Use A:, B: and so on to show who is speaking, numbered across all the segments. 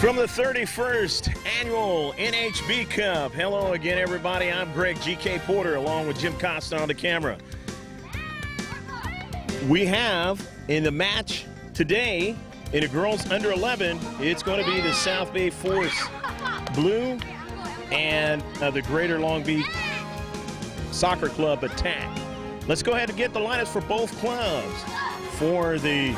A: From the 31st Annual NHB Cup. Hello again, everybody. I'm Greg GK Porter along with Jim Costa on the camera. We have in the match today in the girls under 11, it's going to be the South Bay Force Blue and the Greater Long Beach Soccer Club Attack. Let's go ahead and get the lineups for both clubs. For the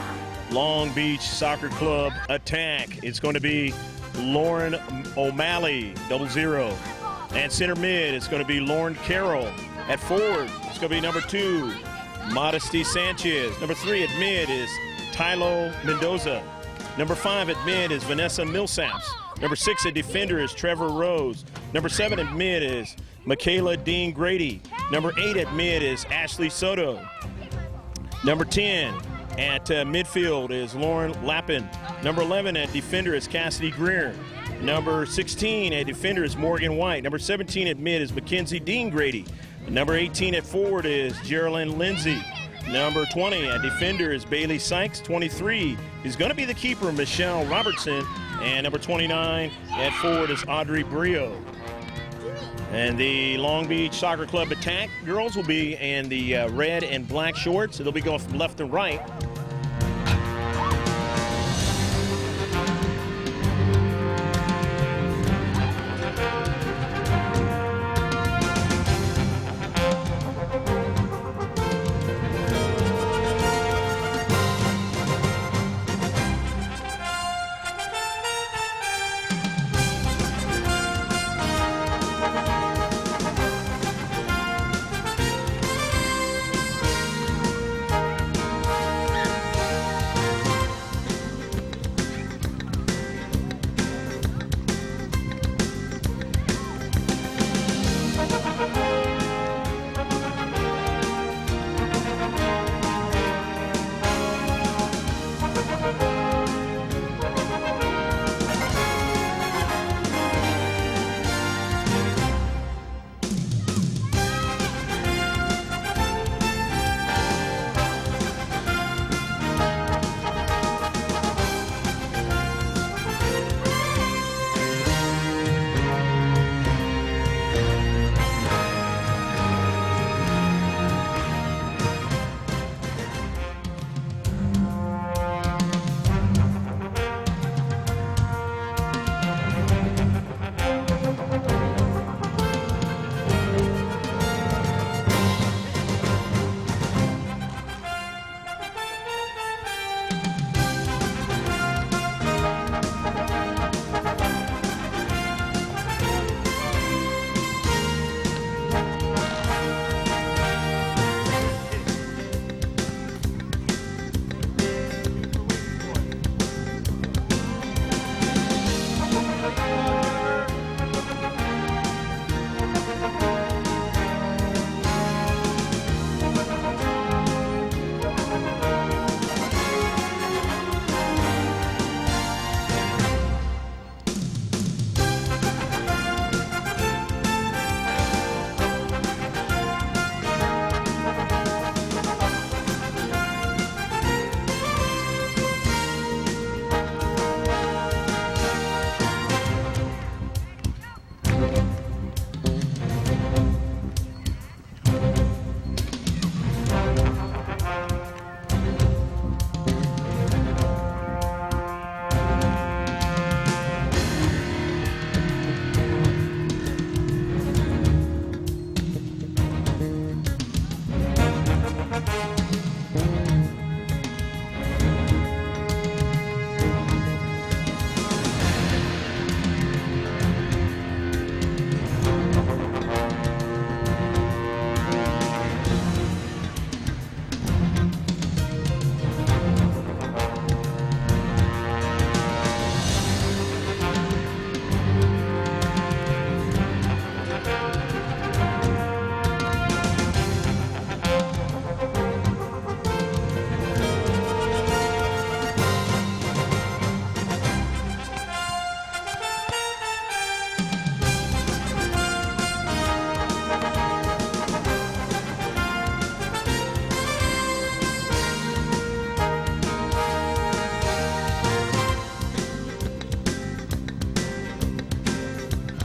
A: Long Beach Soccer Club Attack, it's going to be Lauren O'Malley, 00. At center mid, it's going to be Lauren Carroll. At forward, it's going to be number 2, Modesty Sanchez. Number 3 at mid is Tylo Mendoza. Number 5 at mid is Vanessa Millsaps. Number 6 at defender is Trevor Rose. Number 7 at mid is Michaela Dean Grady. Number 8 at mid is Ashley Soto. Number 10 at midfield is Lauren Lappin. Number 11 at defender is Cassidy Greer. Number 16 at defender is Morgan White. Number 17 at mid is Mackenzie Dean Grady. Number 18 at forward is Geraldine Lindsay. Number 20 at defender is Bailey Sykes. 23 is going to be the keeper, Michelle Robertson. And number 29 at forward is Audrey Brio. And the Long Beach Soccer Club Attack girls will be in the red and black shorts. So they'll be going from left to right.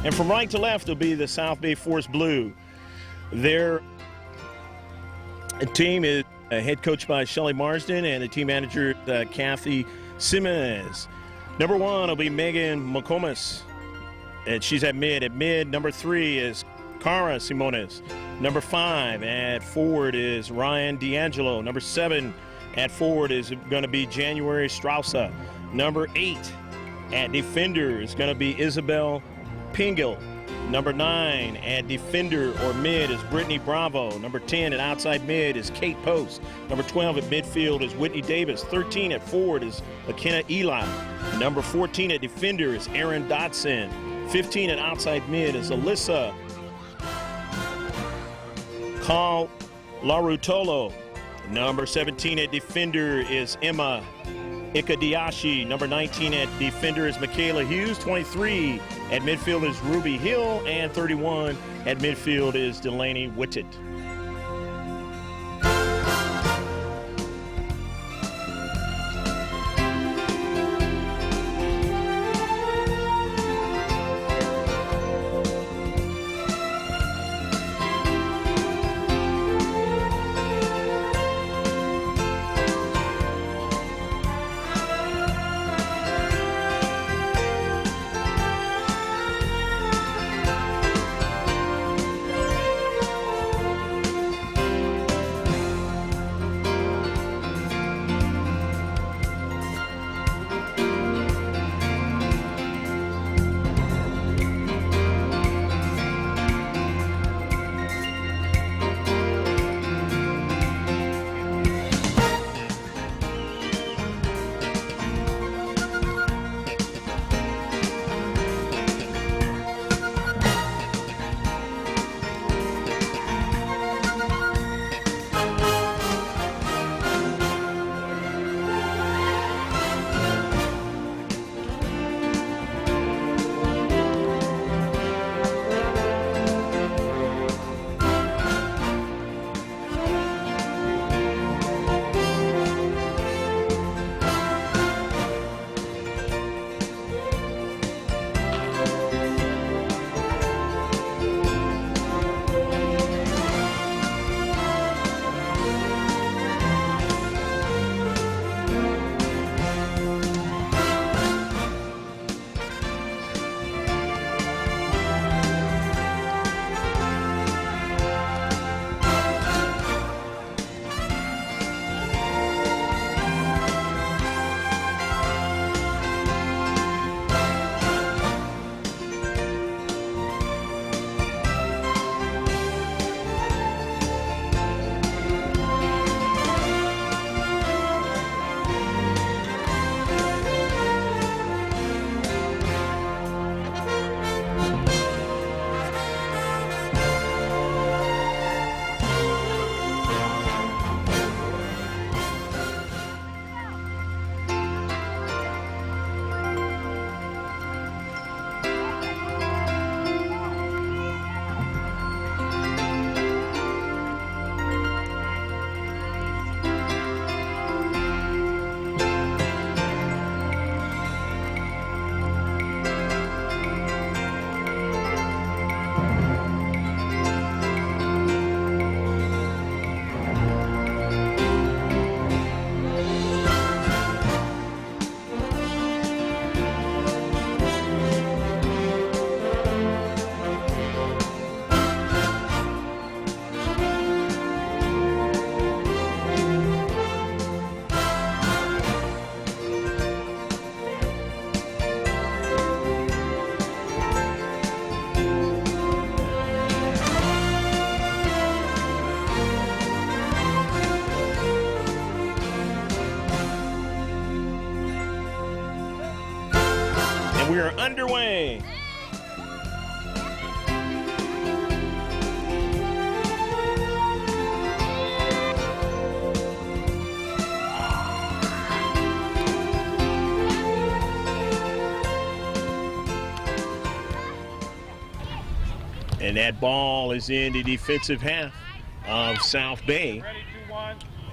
A: And from right to left will be the South Bay Forest Blue. Their team is head coached by Shelly Marsden and the team manager Kathy Simmons. Number 1 will be Megan McComas, and she's at mid. At mid, number 3 is Cara Simones. Number 5 at forward is Ryan D'Angelo. Number 7 at forward is going to be January Straussa. Number 8 at defender is going to be Isabel Pingle. Number 9 at defender or mid is Brittany Bravo. Number 10 at outside mid is Kate Post. Number 12 at midfield is Whitney Davis. 13 at forward is McKenna Eli. Number 14 at defender is Aaron Dodson. 15 at outside mid is Alyssa Carl Larutolo. Number 17 at defender is Emma Ikadiashi. Number 19 at defender is Michaela Hughes. 23 at midfield is Ruby Hill. And 31 at midfield is Delaney Whitted. We are underway. And that ball is in the defensive half of South Bay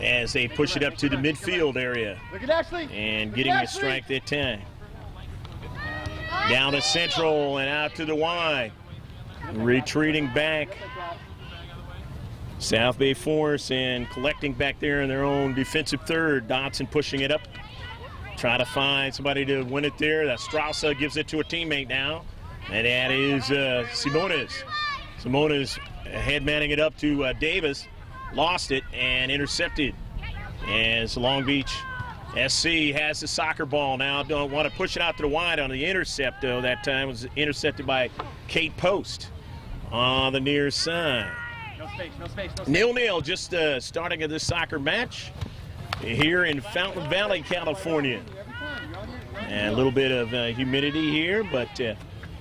A: as they push it up to the midfield area and getting a strike that time. Down to Central and out to the Y. Retreating back. South Bay Force and collecting back there in their own defensive third. Dotson pushing it up. Try to find somebody to win it there. That Straussa gives it to a teammate now. And that is Simones. Simones headmanning it up to Davis. Lost it and intercepted. As Long Beach SC has the soccer ball now. Don't want to push it out to the wide on the intercept, though. That time was intercepted by Kate Post on the near side.
B: No space, no space, no space.
A: 0-0, just starting of this soccer match here in Fountain Valley, California. And a little bit of humidity here, but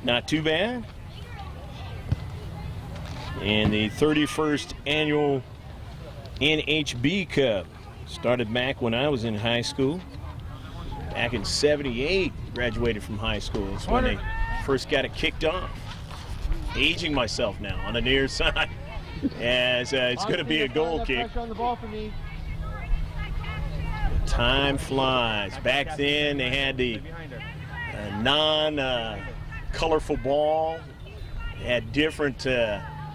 A: not too bad. In the 31st annual NHB Cup. Started back when I was in high school. Back in '78, graduated from high school. That's when they first got it kicked off. Aging myself now on the near side. As it's going to be a goal kick. Time flies. Back then they had the non-colorful ball. They had different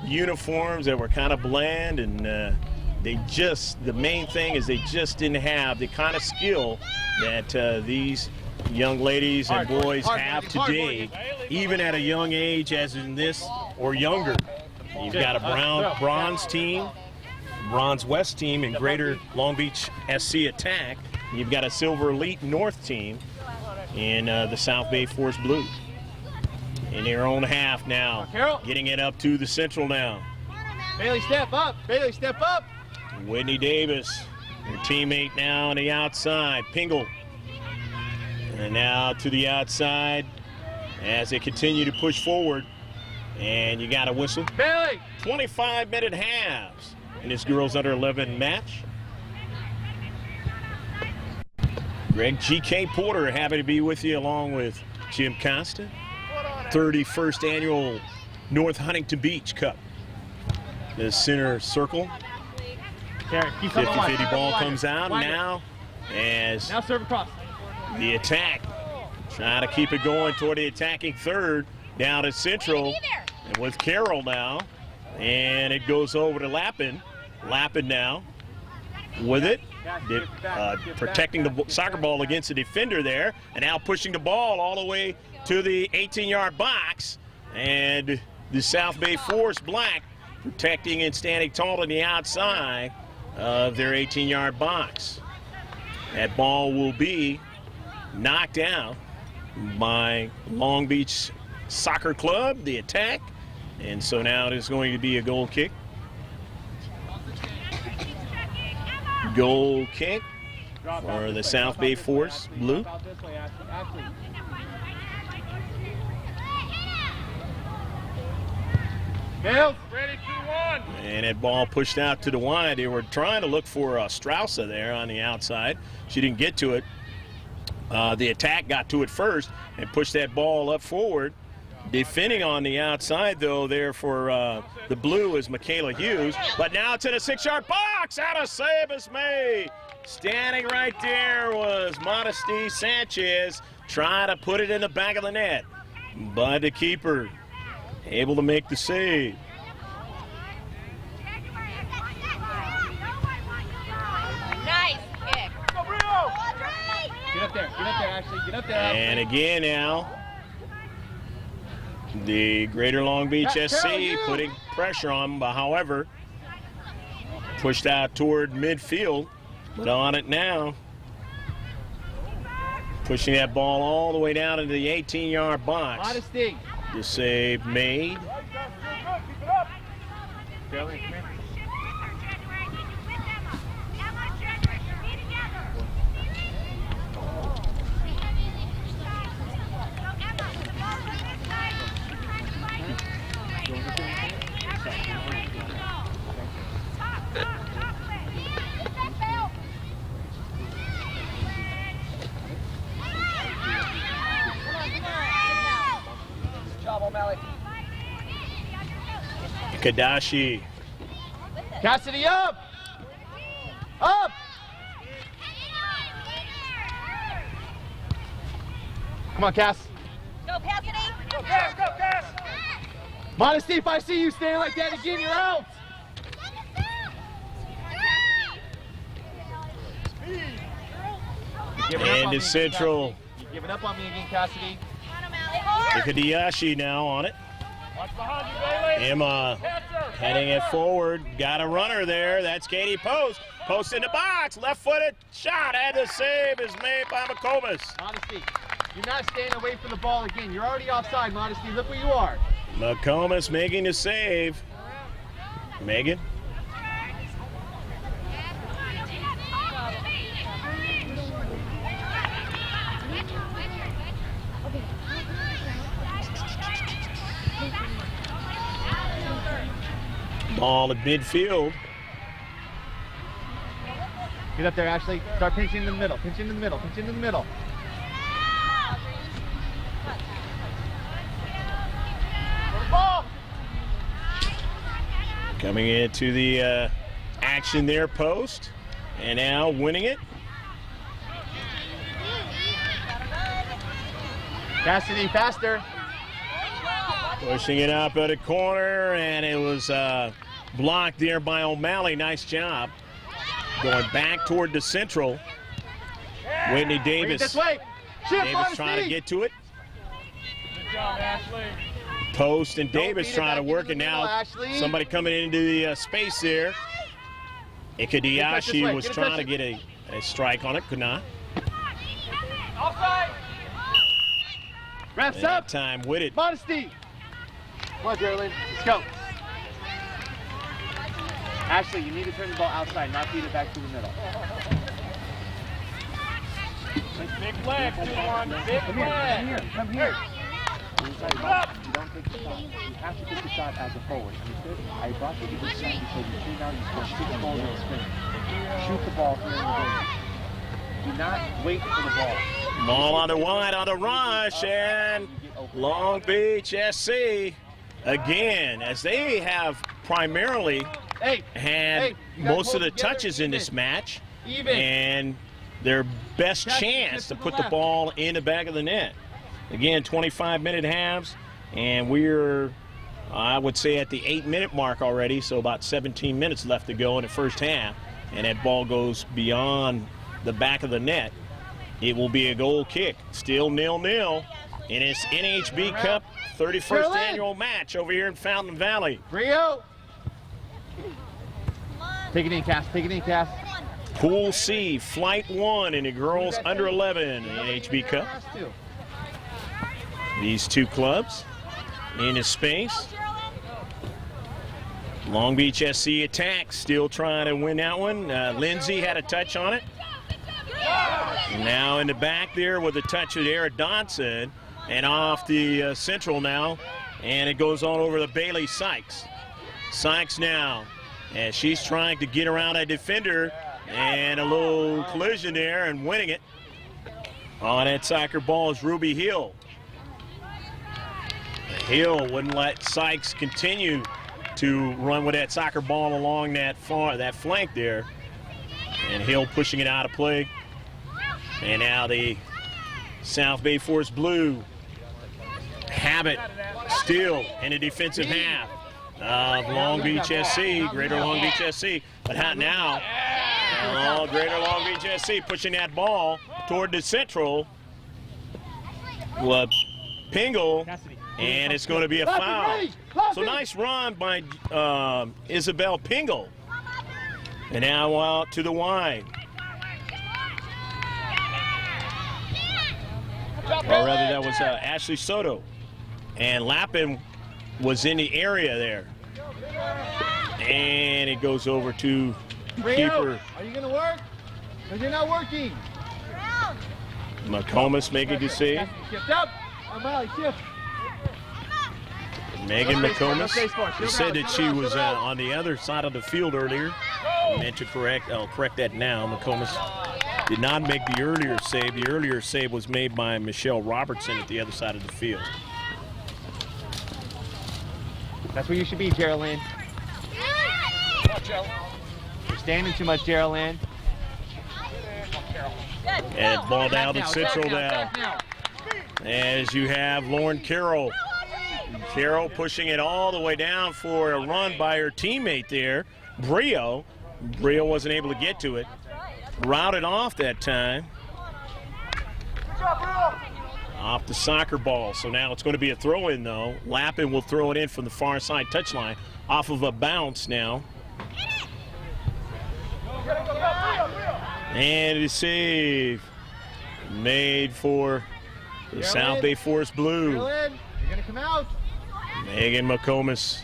A: uniforms that were kind of bland, and the main thing is they just didn't have the kind of skill that these young ladies and boys have today, even at a young age as in this or younger. You've got a bronze team, Bronze West team in Greater Long Beach SC Attack. You've got a Silver Elite North team in the South Bay Force Blue. In their own half now, getting it up to the Central now.
B: Bailey, step up. Bailey, step up.
A: Whitney Davis, her teammate now on the outside. Pingle. And now to the outside as they continue to push forward. And you got a whistle.
B: Bailey!
A: 25-minute halves in this girls under 11 match. Greg G.K. Porter happy to be with you along with Jim Costa. 31st annual North Huntington Beach Cup. The center circle. 50-50 ball comes out now as
B: serve across.
A: The Attack trying to keep it going toward the attacking third. Down to Central and with Carroll now. And it goes over to Lappin. Lappin now with it. Protecting the soccer ball against the defender there. And now pushing the ball all the way to the 18-yard box. And the South Bay Force Black protecting and standing tall on the outside of their 18-yard box. That ball will be knocked out by Long Beach Soccer Club, the Attack. And so now it is going to be a goal kick. Goal kick for the South Bay Force Blue.
B: Ready, 2-1.
A: And that ball pushed out to the wide. They were trying to look for Straussa there on the outside. She didn't get to it. The Attack got to it first and pushed that ball up forward. Defending on the outside, though, there for the Blue is Michaela Hughes. But now it's in a 6-yard box. Out of save is made. Standing right there was Modesty Sanchez trying to put it in the back of the net. But the keeper able to make the save.
C: Nice kick.
B: Get up there, Ashley, get up there.
A: And again now, the Greater Long Beach SC putting pressure on them, but however, pushed out toward midfield, but on it now. Pushing that ball all the way down into the 18-yard box.
B: Modesty.
A: The save made. Kadashi.
B: Cassidy up! Up! Come on, Cass.
C: Go, Cassidy.
B: Go, Cass, go, Cass.
D: Modesty, if I see you standing like that again, you're out.
A: And to Central.
D: You're giving up on me again, Cassidy.
A: Ikadiyashi now on it.
B: Watch behind you, Bailey.
A: Emma heading it forward. Got a runner there. That's Katie Post. Post in the box. Left-footed shot. And the save is made by McComas.
D: Modesty, you're not staying away from the ball again. You're already offside, Modesty. Look where you are.
A: McComas making the save. Megan. Ball at midfield.
D: Get up there, Ashley. Start pinching in the middle. Pinch in the middle. Pinch in the middle. Ball.
A: Coming into the action there, Post. And now winning it.
D: Cassidy, faster.
A: Pushing it up at a corner, and it was blocked there by O'Malley. Nice job. Going back toward the Central. Whitney Davis.
D: This way. Shift,
A: Davis
D: Modesty.
A: trying to get to it.
B: Good job, Ashley.
A: Post and
D: Don't
A: Davis
D: beat it
A: trying to
D: back
A: work
D: into
A: it
D: the middle,
A: now.
D: Ashley.
A: Somebody coming into the space there.
D: Get back this
A: Ikadiyashi
D: way.
A: was
D: Get a
A: trying to
D: touch.
A: get a strike on it, could not.
B: Offside.
D: Wraps
A: And
D: up.
A: that time with it.
D: Modesty. Come on, Geraldine. Let's go. Ashley, you need to turn the ball outside, not feed it back to the middle.
B: Big leg, 2-1. Big
D: Come here.
B: leg.
D: Come here. You don't take the shot. You have to take the shot as a forward. Understood? I brought you to this shot because you came out and you scored 6 goals in a sprint. Shoot the ball here in the game. Do not wait for the ball.
A: Ball on the wide on the rush, and Long Beach SC again, as they have primarily had most of the touches in this match, and their best chance to put the ball in the back of the net. Again, 25-minute halves, and we're, I would say, at the 8-minute mark already, so about 17 minutes left to go in the first half, and that ball goes beyond the back of the net. It will be a goal kick. Still 0-0 in its NHB Cup 31st annual match over here in Fountain Valley.
D: Rio. Take it in, Cass. Take it in, Cass.
A: Pool C, Flight 1 in the girls under 11 NHB Cup. These two clubs in the space. Long Beach SC attack, still trying to win that one. Lindsay had a touch on it. Now in the back there with a touch of Eric Dodson, and off the Central now, and it goes on over to Bailey Sykes. Sykes now, and she's trying to get around a defender, and a little collision there and winning it. On that soccer ball is Ruby Hill. Hill wouldn't let Sykes continue to run with that soccer ball along that flank there, and Hill pushing it out of play. And now the South Bay Force Blue have it still in the defensive half of Long Beach SC, Greater Long Beach SC. But how now? Oh, Greater Long Beach SC pushing that ball toward the Central. Pingle, and it's going to be a foul. So nice run by Isabel Pingle. And now out to the wide. Or rather, that was Ashley Soto. And Lappin was in the area there. And it goes over to keeper.
D: Are you going to work? Because you're not working.
A: McComas making the save.
D: Shift up. O'Malley, shift.
A: Megan McComas. She said that she was on the other side of the field earlier. I meant to correct. I'll correct that now. McComas did not make the earlier save. The earlier save was made by Michelle Robertson at the other side of the field.
D: That's where you should be, Geraldine. You're standing too much, Geraldine.
A: And ball down to Central now. as you have Lauren Carroll. Carroll pushing it all the way down for a run by her teammate there, Brio. Brio wasn't able to get to it. Routed off that time. Off the soccer ball. So now it's going to be a throw-in, though. Lappin will throw it in from the far side touchline. Off of a bounce now. And a save made for the South Bay Forest Blue.
B: You're gonna come out.
A: Megan McComas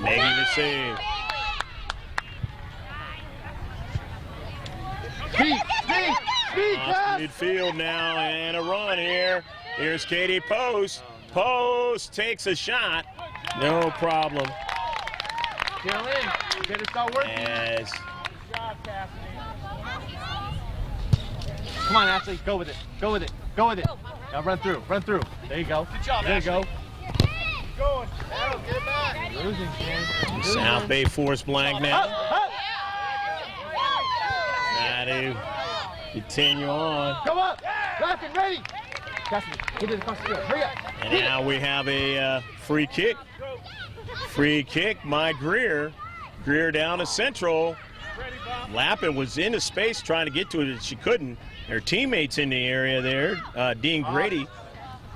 A: making the save.
B: Speed,
A: Off midfield now and a run here. Here's Katie Post. Post takes a shot. No problem.
B: Carolyn, you better start working.
A: As
B: Come on, Ashley, go with it. Go with it. Go with it. Now run through. Run through. There you go. Good job, there you go. Going. Now get it back. Losing, man.
A: South Bay Forest blank now. Got to continue on.
B: Come up. Left and ready. Cassidy, get it across the field. Hurry up.
A: And now we have a free kick. Free kick by Greer. Greer down to central. Lappin was into space trying to get to it, and she couldn't. Her teammates in the area there, Dean Grady.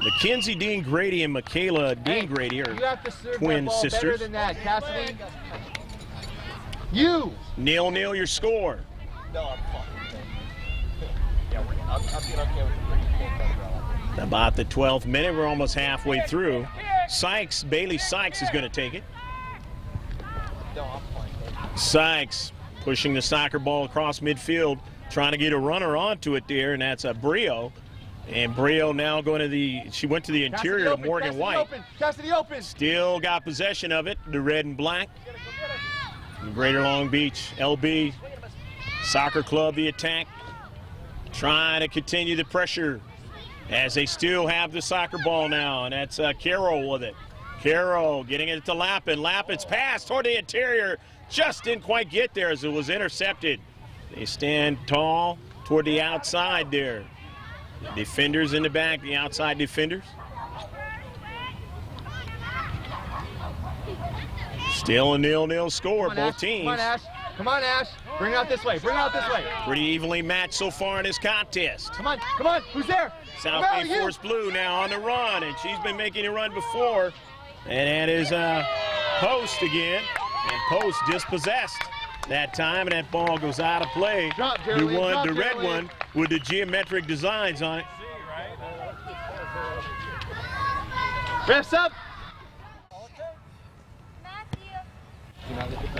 A: Mackenzie Dean Grady and Michaela Dean Grady are
B: you have to serve
A: twin
B: that ball
A: sisters.
B: better than that, Cassidy. You.
A: 0-0 your score.
B: No, I'm fine. Yeah, I'm being okay with
A: About the 12th minute, we're almost halfway through. Sykes, Bailey Sykes is going to take it.
B: No, I'm fine.
A: Sykes pushing the soccer ball across midfield, trying to get a runner onto it there, and that's a Brio. And Brio now going to she went to the interior of Morgan
B: Cassidy
A: White.
B: Open. Cassidy open.
A: Still got possession of it, the red and black. Greater Long Beach, LB Soccer Club, the attack, trying to continue the pressure as they still have the soccer ball now, and that's Carroll with it. Carroll getting it to Lappin. Lappin's pass toward the interior, just didn't quite get there as it was intercepted. They stand tall toward the outside there. Defenders in the back, the outside defenders. Still a 0-0 score, both teams.
B: Come on, Ash. Come on, Ash. Bring it out this way. Bring it out this way.
A: Pretty evenly matched so far in this contest.
B: Come on. Come on. Who's there?
A: South Bay Forest Blue now on the run, and she's been making a run before. And that is Post again. And Post dispossessed that time, and that ball goes out of play.
B: Drop,
A: The
B: Jeremy,
A: one,
B: drop,
A: the red
B: Jeremy.
A: one with the geometric designs on it.
B: Refs up.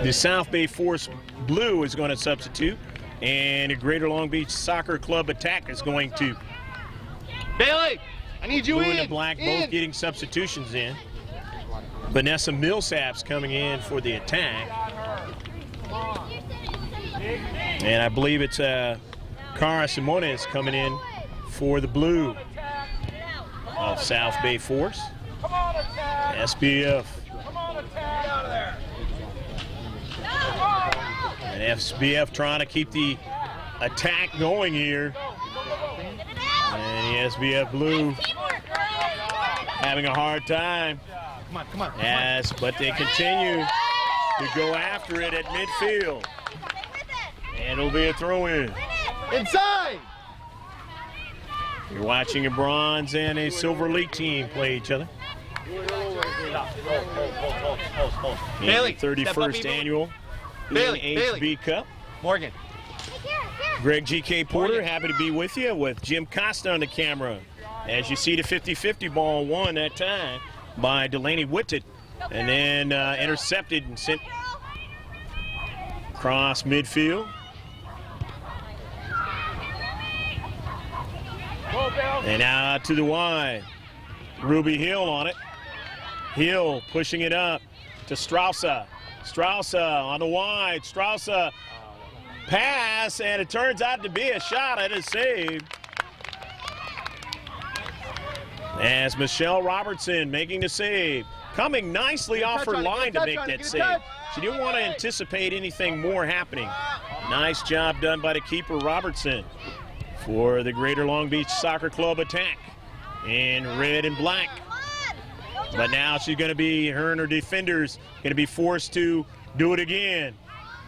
A: The South Bay Forest Blue is going to substitute, and the Greater Long Beach Soccer Club attack is going to.
B: Bailey, I need you
A: Blue
B: in.
A: and the black
B: in.
A: both getting substitutions in. Vanessa Millsaps coming in for the attack. And I believe it's Cara Simones coming in for the blue of South Bay Force. SBF. And SBF trying to keep the attack going here. And the SBF Blue having a hard time.
B: Come on.
A: Yes, but they continue to go after it at midfield. And it'll be a throw-in.
B: Inside.
A: You're watching a bronze and a silver league team play each other.
B: Bailey,
A: In the 31st annual
B: Bailey,
A: NHB Cup.
B: Morgan.
A: Greg G.K. Porter, happy to be with you with Jim Costa on the camera. As you see the 50-50 ball won that time by Delaney Whitted, and then intercepted and sent across midfield. And out to the wide. Ruby Hill on it. Hill pushing it up to Straussa. Straussa on the wide. Straussa pass, and it turns out to be a shot and a save. As Michelle Robertson making the save. Coming nicely off her line to make that save. She didn't want to anticipate anything more happening. Nice job done by the keeper, Robertson, for the Greater Long Beach Soccer Club attack. in red and black. But now she's going to be, her and her defenders, going to be forced to do it again.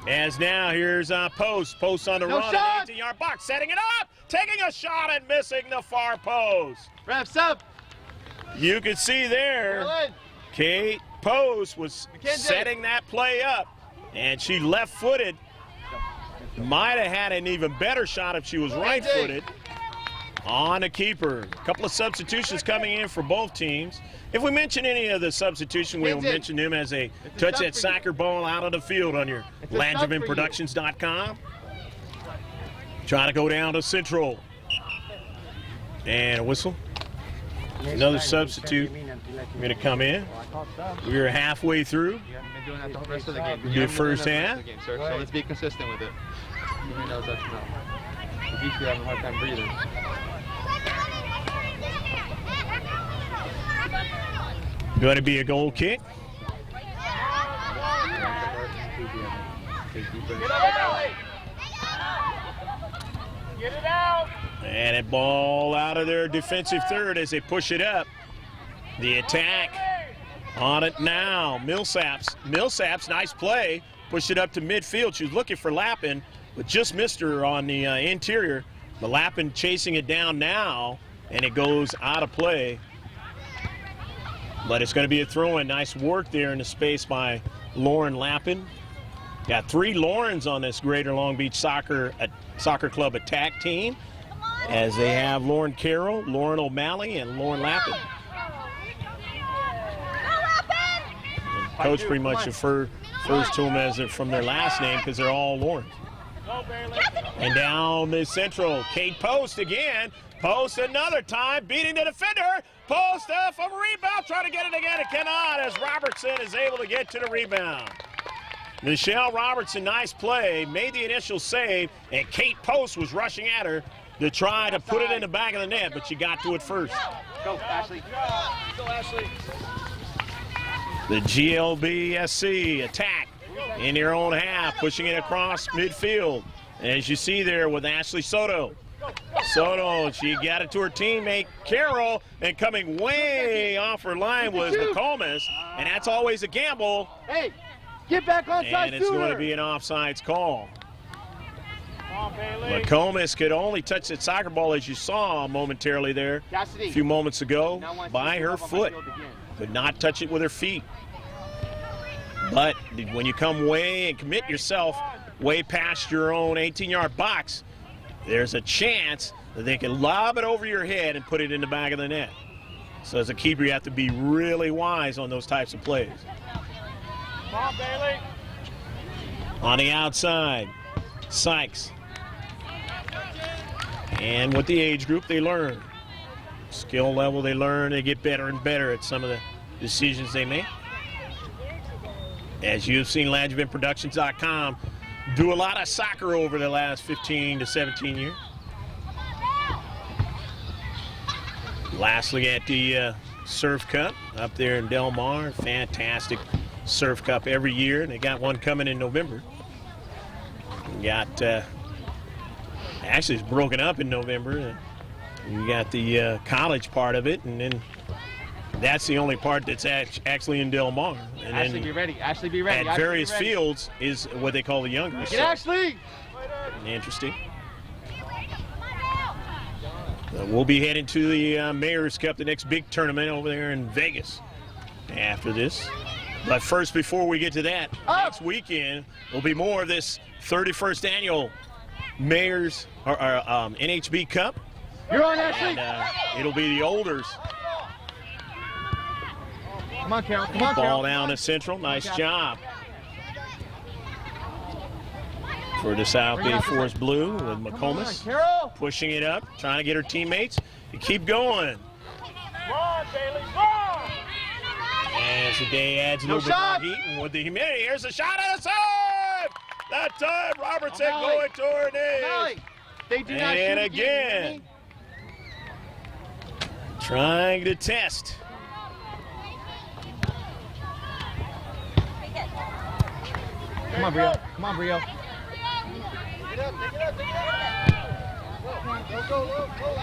A: As now, here's Post. Post on the run in the 18-yard box, setting it up, taking a shot and missing the far post.
B: Wraps up.
A: You can see there, Kate Post was setting that play up, and she left-footed. Might have had an even better shot if she was right-footed on the keeper. A couple of substitutions coming in for both teams. If we mention any of the substitution, we'll mention them as they touch that soccer ball out of the field on your LangevinProductions.com. Trying to go down to Central. And a whistle. Another substitute going to come in. We're halfway through.
B: You haven't been doing that the rest of the game.
A: The first half.
B: So let's be consistent with it. You know that's no. At least you're having a hard time breathing.
A: Going to be a goal kick.
B: Get it out.
A: And a ball out of their defensive third as they push it up. The attack on it now. Millsaps, nice play. Pushed it up to midfield. She was looking for Lappin, but just missed her on the interior. But Lappin chasing it down now, and it goes out of play. But it's going to be a throw-in. Nice work there in the space by Lauren Lappin. Got 3 Laurens on this Greater Long Beach Soccer Club attack team, as they have Lauren Carroll, Lauren O'Malley, and Lauren Lappin. And Coach pretty much refers to them as from their last name because they're all Laurens. And down the Central, Kate Post again. Post another time, beating the defender. Post from a rebound, trying to get it again. It cannot, as Robertson is able to get to the rebound. Michelle Robertson, nice play, made the initial save, and Kate Post was rushing at her to try to put it in the back of the net, but she got to it first.
B: Go, Ashley. Go, Ashley.
A: The GLBSC attack in their own half, pushing it across midfield. As you see there with Ashley Soto. Soto, she got it to her teammate, Carroll, and coming way off her line was McComas, and that's always a gamble.
B: Hey, get back onside sooner.
A: And it's going to be an offsides call. McComas could only touch that soccer ball, as you saw momentarily there a few moments ago, by her foot. Could not touch it with her feet. But when you come way and commit yourself way past your own 18-yard box, there's a chance that they can lob it over your head and put it in the back of the net. So as a keeper, you have to be really wise on those types of plays.
B: Come on, Bailey.
A: On the outside, Sykes. And with the age group, they learn. Skill level, they learn. They get better and better at some of the decisions they make. As you've seen, LangevinProductions.com do a lot of soccer over the last 15 to 17 years. Lastly, at the Surf Cup up there in Del Mar, fantastic Surf Cup every year. They got one coming in November. Got actually it's broken up in November. You got the college part of it, and then that's the only part that's actually in Del Mar. And
B: Ashley,
A: then
B: be ready. Ashley, be ready.
A: at various fields is what they call the younger.
B: Get
A: So,
B: Ashley.
A: interesting. We'll be heading to the Mayor's Cup, the next big tournament over there in Vegas after this. But first, before we get to that, next weekend will be more of this 31st annual Mayor's or NHB Cup.
B: You're on, Ashley.
A: And it'll be the Olders.
B: Come on, Carol. Come on, Carol.
A: Ball down to Central. Nice job for the South Bay Forest Blue with McComas
B: Carol.
A: pushing it up, trying to get her teammates to keep going.
B: Come on, Bailey. Come on.
A: As the day adds a little bit more heat, and with the humidity, here's a shot and a save! That time, Robertson going to her knees.
B: They do not
A: And
B: shoot
A: again, trying to test.
B: Come on, Brio. Come on, Brio.
C: Take it up, take it up, take it up. Go, go, go, go.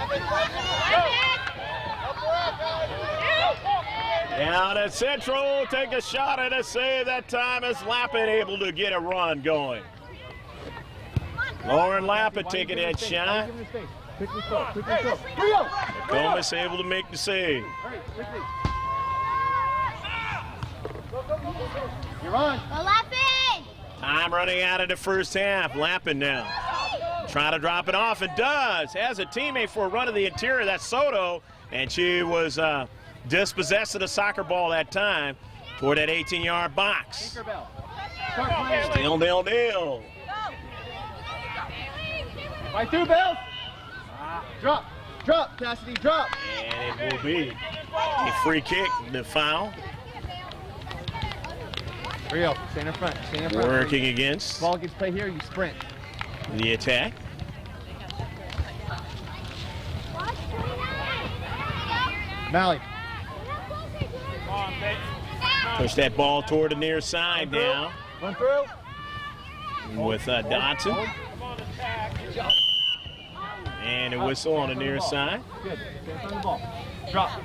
A: Down at Central, take a shot and a save that time as Lappin able to get a run going. Lauren Lappin taking that shot. Gomez able to make the save.
B: You're on.
C: Go Lappin!
A: Time running out of the first half. Lappin now. Trying to drop it off and does. Has a teammate for a run of the interior. That's Soto. And she was dispossessed of the soccer ball that time toward that 18-yard box. Still 0-0.
B: Right through, Bill. Drop, Cassidy, drop.
A: And it will be a free kick, the foul.
B: Rio, stand in front,
A: Working against
B: Ball gets played here, you sprint.
A: the attack.
B: Mally.
A: Push that ball toward the near side now
B: Run through.
A: with Dotson. And a whistle on the near side.
B: Good. Stand in front of the ball. Drop.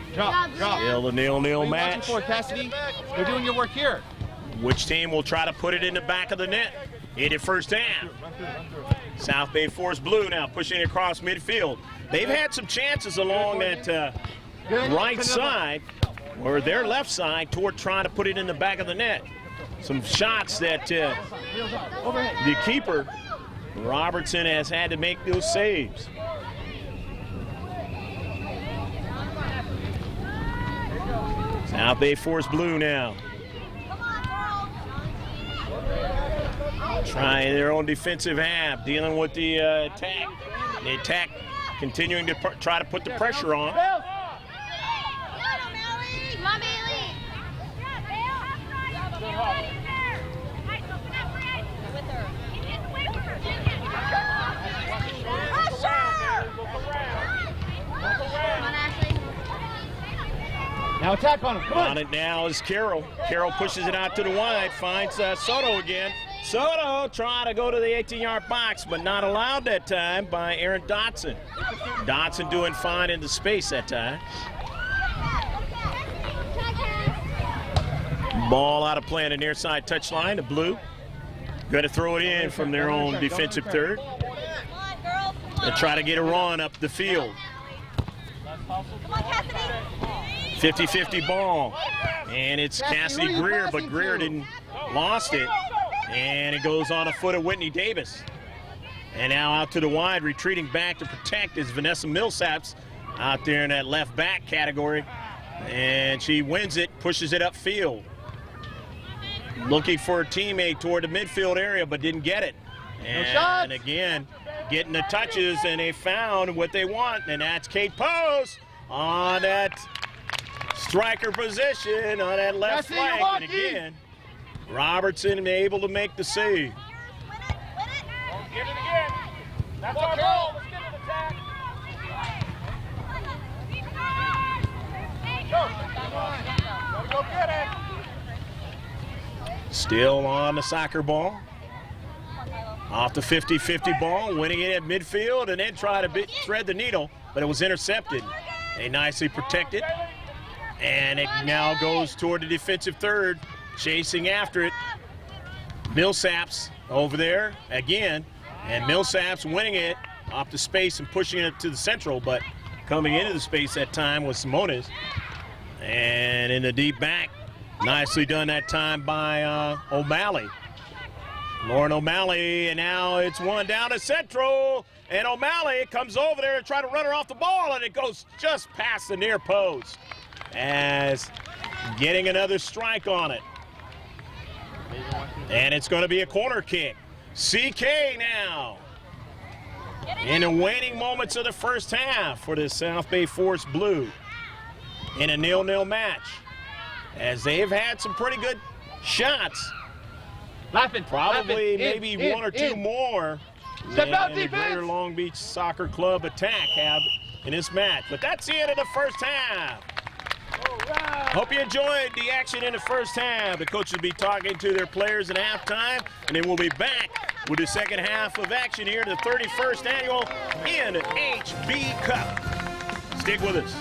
A: Still a 0-0 match.
B: For Cassidy. They're doing your work here.
A: Which team will try to put it in the back of the net in the first half? South Bay Forest Blue now pushing it across midfield. They've had some chances along that right side, or their left side, toward trying to put it in the back of the net. Some shots that the keeper, Robertson, has had to make those saves. South Bay Forest Blue now. Trying their own defensive half, dealing with the attack. The attack continuing to try to put the pressure on.
B: Now attack on him. Come
A: On it now is Carroll. Carroll pushes it out to the wide, finds Soto again. Soto trying to go to the 18-yard box, but not allowed that time by Aaron Dotson. Dotson doing fine in the space that time. Ball out of play on the near side touchline. The Blue going to throw it in from their own defensive third. They try to get a run up the field. 50-50 ball. And it's Cassidy Greer, but Greer lost it. And it goes on a foot of Whitney Davis. And now out to the wide, retreating back to protect is Vanessa Millsaps out there in that left back category. And she wins it, pushes it upfield. Looking for a teammate toward the midfield area, but didn't get it. And again, getting the touches, and they found what they want, and that's Kate Pose on that striker position on that left flank. And again, Robertson able to make the save.
C: Get it again. That's our goal. Let's get an attack. Go get it.
A: Still on the soccer ball. Off the 50-50 ball, winning it at midfield, and then try to thread the needle, but it was intercepted. They nicely protected, and it now goes toward the defensive third, chasing after it. Millsaps over there again, and Millsaps winning it off the space and pushing it to the central, but coming into the space that time was Simones. And in the deep back, nicely done that time by O'Malley. Lauren O'Malley, and now it's one down to central, and O'Malley comes over there and try to run her off the ball, and it goes just past the near post as getting another strike on it. And it's going to be a corner kick. CK now in the waning moments of the first half for the South Bay Forest Blue in a 0-0 match, as they've had some pretty good shots. Probably maybe one or two more than the Greater Long Beach Soccer Club attack have in this match. But that's the end of the first half. Hope you enjoyed the action in the first half. The coaches will be talking to their players at halftime, and then we'll be back with the second half of action here, the 31st annual NHB Cup. Stick with us.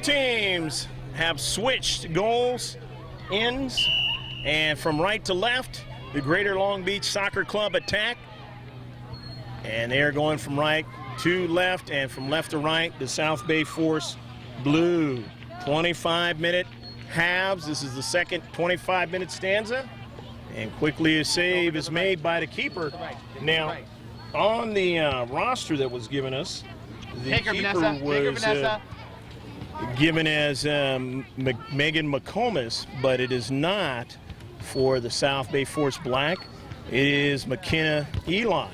A: teams have switched goals ends, and from right to left, the Greater Long Beach Soccer Club attack. And they're going from right to left, and from left to right, the South Bay Force Blue. 25-minute halves. This is the second 25-minute stanza. And quickly a save is made by the keeper. Now, on the roster that was given us, the keeper was given as Megan McComas, but it is not for the South Bay Force Black. It is McKenna Eli.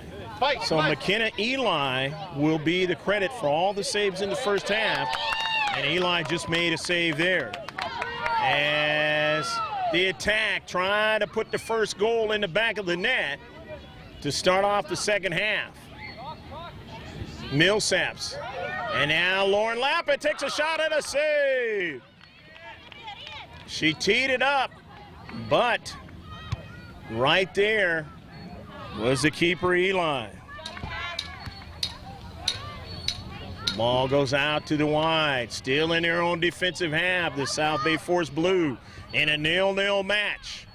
A: So McKenna Eli will be the credit for all the saves in the first half, and Eli just made a save there. As the attack trying to put the first goal in the back of the net to start off the second half. Millsaps. And now Lauren Lappin takes a shot and a save. She teed it up, but right there was the keeper, Eli. Ball goes out to the wide. Still in their own defensive half, the South Bay Force Blue in a 0-0 match.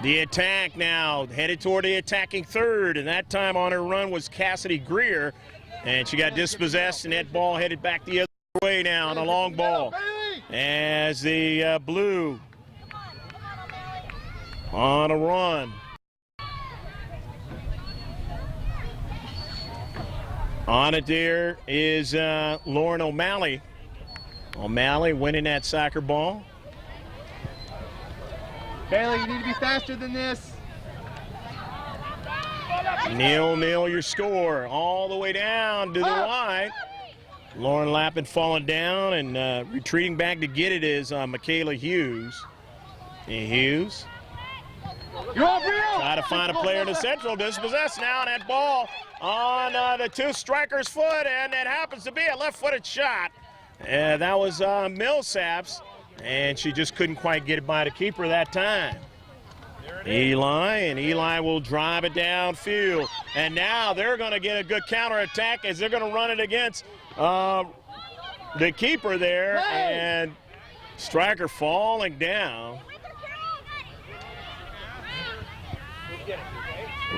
A: The attack now headed toward the attacking third, and that time on her run was Cassidy Greer, and she got dispossessed, and that ball headed back the other way now on a long ball. As the Blue on a run. On it there is Lauren O'Malley. O'Malley winning that soccer ball.
B: Bailey, you need to be faster than this.
A: 0-0 your score all the way down to the wide. Lauren Lappin falling down, and retreating back to get it is Michaela Hughes. And Hughes try to find a player in the central, dispossessed now, and that ball on the two strikers' foot, and it happens to be a left-footed shot. That was Millsaps, and she just couldn't quite get it by the keeper that time. Eli will drive it downfield, and now they're going to get a good counterattack as they're going to run it against the keeper there, and striker falling down.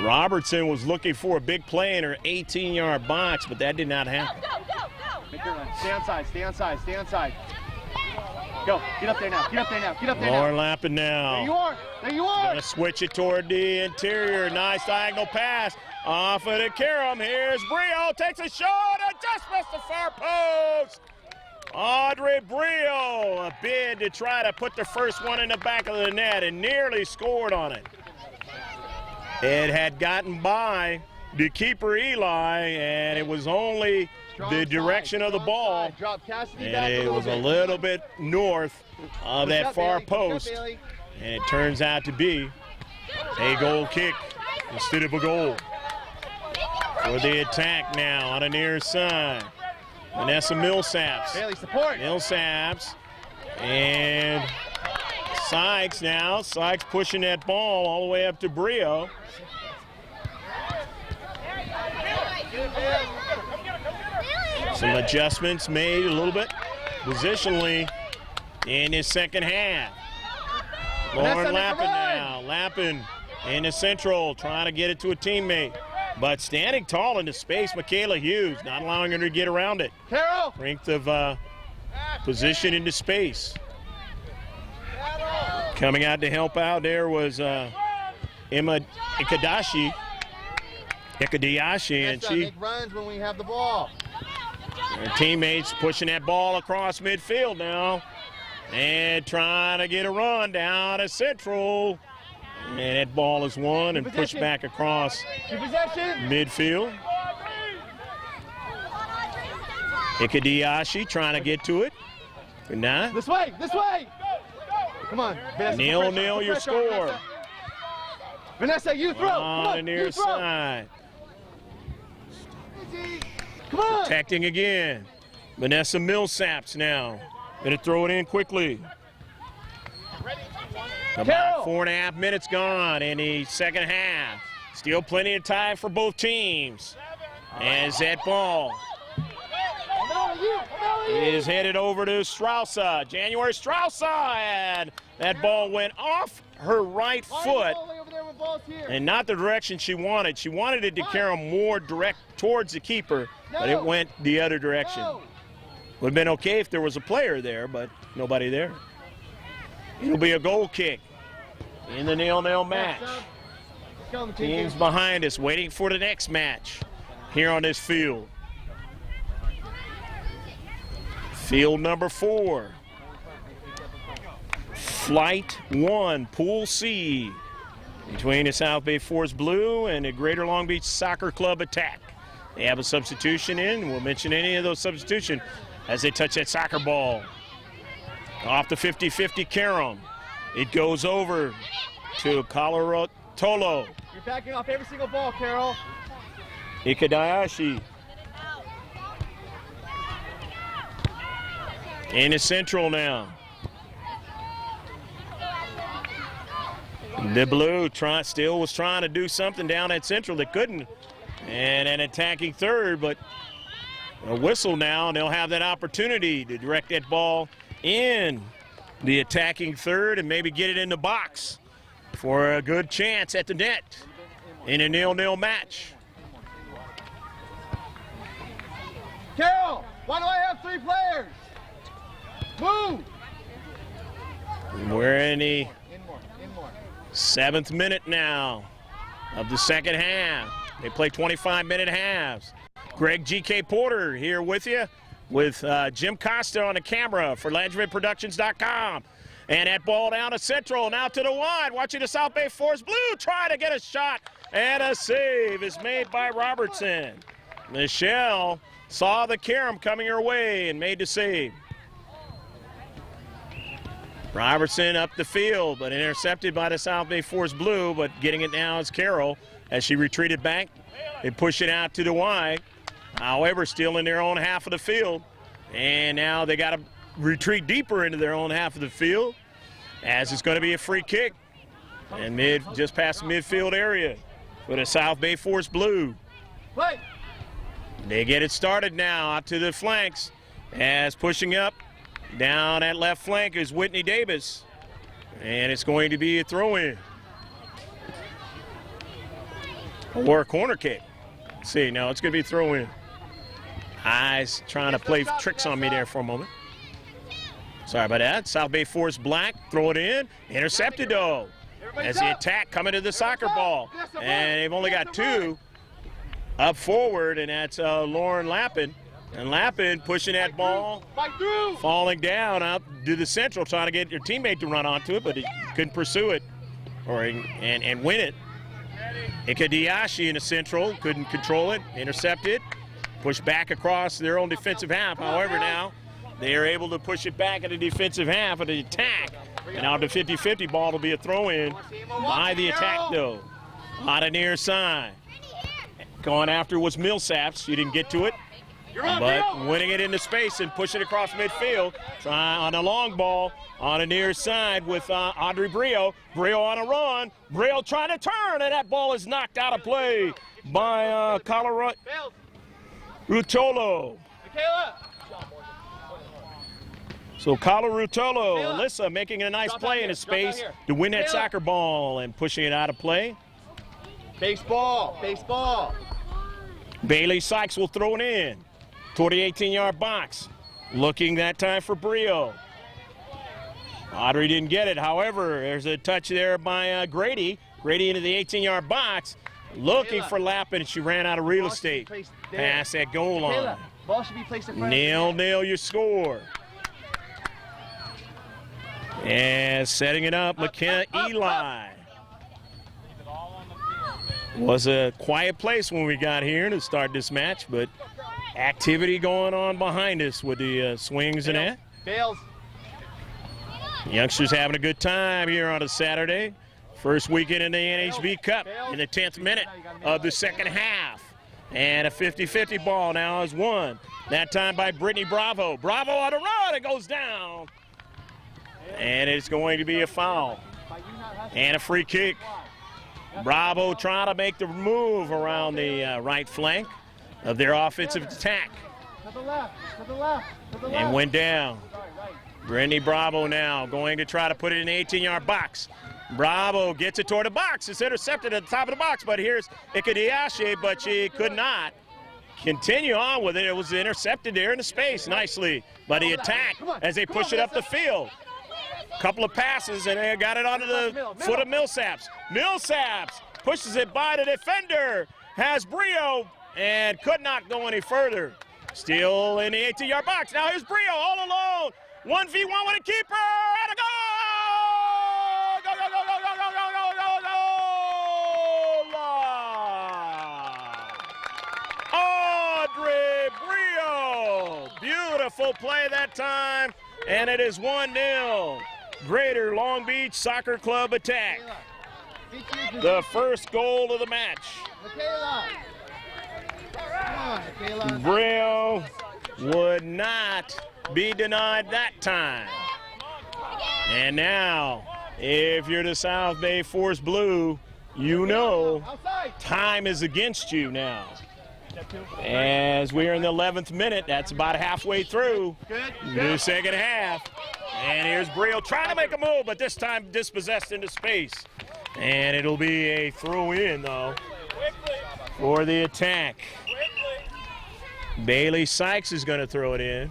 A: Robertson was looking for a big play in her 18-yard box, but that did not happen.
B: Stay on side, stay on side, stay on side. Go, get up there now, get up there now, get up there now.
A: Lauren Lappin now.
B: There you are, there you are.
A: Gonna switch it toward the interior. Nice diagonal pass off of the Karam. Here's Brio, takes a shot and just missed the far post. Audrey Brio, a bid to try to put the first one in the back of the net and nearly scored on it. It had gotten by the keeper Eli, and it was only the direction of the ball, and it was a little bit north of that far post, and it turns out to be a goal kick instead of a goal. For the attack now on the near side, Vanessa Millsaps.
B: Bailey, support.
A: Millsaps and Sykes now. Sykes pushing that ball all the way up to Brio. Some adjustments made a little bit positionally in his second half. Lauren Lappin now. Lappin in the central, trying to get it to a teammate. But standing tall into space, Michaela Hughes, not allowing her to get around it.
B: Carol!
A: Strength of position into space. Coming out to help out there was Emma Ikadashi, and she
B: make runs when we have the ball.
A: Her teammates pushing that ball across midfield now and trying to get a run down to central. And that ball is won and pushed back across midfield. Ikadiashi trying to get to it. Good night.
B: This way, this way. Come on.
A: 0-0 your score.
B: Vanessa, you throw.
A: On the near side.
B: Come on.
A: Protecting again. Vanessa Millsaps now. Gonna throw it in quickly. About 4.5 minutes gone in the second half. Still plenty of time for both teams. As that ball is headed over to Straussa. January Straussa, and that ball went off her right foot and not the direction she wanted. She wanted it to carry more direct towards the keeper, but it went the other direction. Would have been okay if there was a player there, but nobody there. It'll be a goal kick in the 0-0 match. Teams behind us waiting for the next match here on this field. Field number 4. Flight 1, Pool C, between the South Bay Forest Blue and the Greater Long Beach Soccer Club Attack. They have a substitution in. We'll mention any of those substitutions as they touch that soccer ball. Off the 50-50 carom. It goes over to Colorotolo.
B: You're backing off every single ball, Carol.
A: Ikadayashi. In the central now. The blue still was trying to do something down at central that couldn't. And an attacking third, but a whistle now, and they'll have that opportunity to direct that ball in the attacking third and maybe get it in the box for a good chance at the net in a 0-0 match.
B: Carol, why do I have 3 players? Move!
A: We're in the 7th minute now of the second half. They play 25-minute halves. Greg G.K. Porter here with you, with Jim Costa on the camera for LandryMidProductions.com. And that ball down to central, now to the wide. Watching the South Bay Forest Blue try to get a shot, and a save is made by Robertson. Michelle saw the carom coming her way and made the save. Robertson up the field, but intercepted by the South Bay Forest Blue, but getting it now is Carroll as she retreated back and push it out to the wide. However, still in their own half of the field. And now they got to retreat deeper into their own half of the field as it's going to be a free kick. And just past the midfield area for the South Bay Forest Blue.
B: Play.
A: They get it started now out to the flanks as pushing up. Down that left flank is Whitney Davis. And it's going to be a throw-in. Or a corner kick. Let's see, no, it's going to be a throw-in. Eyes trying to play tricks on me there for a moment. Sorry about that. South Bay Forest Black, throw it in. Intercepted, though. As the attack coming to the soccer ball. And they've only got 2 up forward, and that's Lauren Lappin. And Lappin pushing that ball, falling down out to the central, trying to get your teammate to run onto it, but he couldn't pursue it and win it. Ikadiashi in the central, couldn't control it, intercepted, pushed back across their own defensive half. However, now they are able to push it back at the defensive half of the attack. And now the 50-50 ball will be a throw-in by the attack, though. On the near side. Going after was Millsaps. She didn't get to it. But winning it into space and pushing it across midfield. Try on a long ball on the near side with Audrey Brio. Brio on a run. Brio trying to turn, and that ball is knocked out of play by Rutolo. So Rutolo, Alyssa making a nice play in his space to win that soccer ball and pushing it out of play.
B: Baseball, baseball.
A: Bailey Sykes will throw it in toward the 18-yard box. Looking that time for Brio. Audrey didn't get it. However, there's a touch there by Grady. Grady into the 18-yard box. Looking for Lappin, and she ran out of real estate. Past that goal line.
B: Ball should be placed in front.
A: 0-0 your score. And setting it up, McKenna Eli. Was a quiet place when we got here to start this match, but activity going on behind us with the swings and that.
B: Fails.
A: Youngsters having a good time here on a Saturday. First weekend in the NHB Cup in the 10th minute of the second half. And a 50-50 ball now is won. That time by Brittany Bravo. Bravo on a run, it goes down. And it's going to be a foul. And a free kick. Bravo trying to make the move around the right flank of their offensive attack.
B: To the left. To the left. To the left.
A: And went down.
B: Right.
A: Brittany Bravo now going to try to put it in the 18-yard box. Bravo gets it toward the box. It's intercepted at the top of the box, but here's Ikediashe, but she could not continue on with it. It was intercepted there in the space nicely by the attack as they push it up the field. Couple of passes, and they got it onto the foot of Millsaps. Millsaps pushes it by the defender, has Brio, and could not go any further. Still in the 18-yard box. Now here's Brio all alone. 1v1 with a keeper, and a goal! Go, go, go, go, go, go, go, go, go, Audrey Brio. Beautiful play that time, and it is 1-0. Greater Long Beach Soccer Club attack. The first goal of the match. Brio would not be denied that time. And now, if you're the South Bay Force Blue, you know time is against you now. As we are in the 11th minute, that's about halfway through the second half. And here's Brio trying to make a move, but this time dispossessed into space. And it'll be a throw-in, though, for the attack. Bailey Sykes is going to throw it in.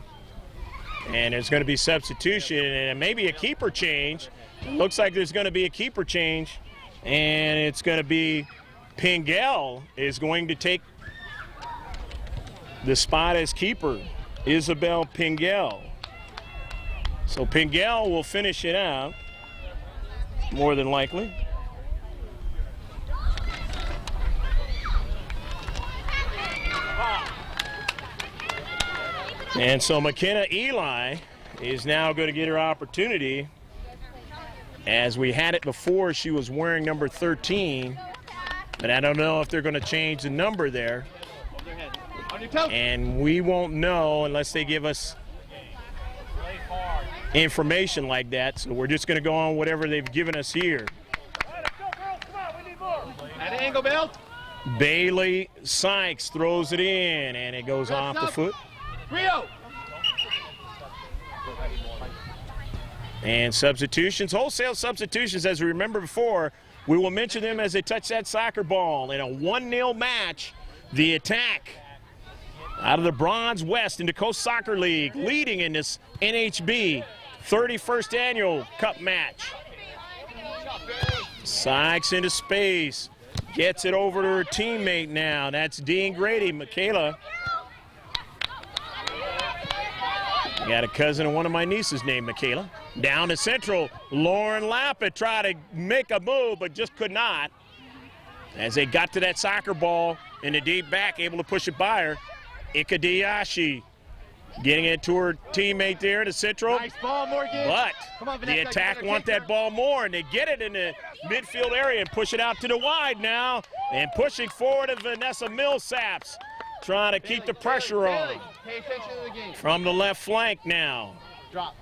A: And there's going to be substitution and maybe a keeper change. Looks like there's going to be a keeper change. And it's going to be Pingel is going to take the spot as keeper, Isabel Pingel. So Pingel will finish it out, more than likely. And so McKenna Eli is now going to get her opportunity. As we had it before, she was wearing number 13, but I don't know if they're going to change the number there. And we won't know unless they give us information like that. So we're just going to go on whatever they've given us here.
B: At an angle belt.
A: Bailey Sykes throws it in, and it goes off the foot.
B: Rio.
A: And substitutions, wholesale substitutions, as we remember before, we will mention them as they touch that soccer ball. In a 1-0 match, the attack out of the Bronze West into Coast Soccer League, leading in this NHB 31st Annual Cup match. Sykes into space, gets it over to her teammate now. That's Dean Grady, Michaela. Got a cousin of one of my nieces named Michaela. Down to central, Lauren Lappet tried to make a move, but just could not. As they got to that soccer ball in the deep back, able to push it by her. Ikediashi getting it to her teammate there to central.
B: Nice ball, Morgan.
A: But
B: on,
A: the attack want that ball more, and they get it in the midfield area and push it out to the wide now. And pushing forward is Vanessa Millsaps, trying to keep the pressure on.
B: Pay attention to the game.
A: From the left flank now.
B: Drop.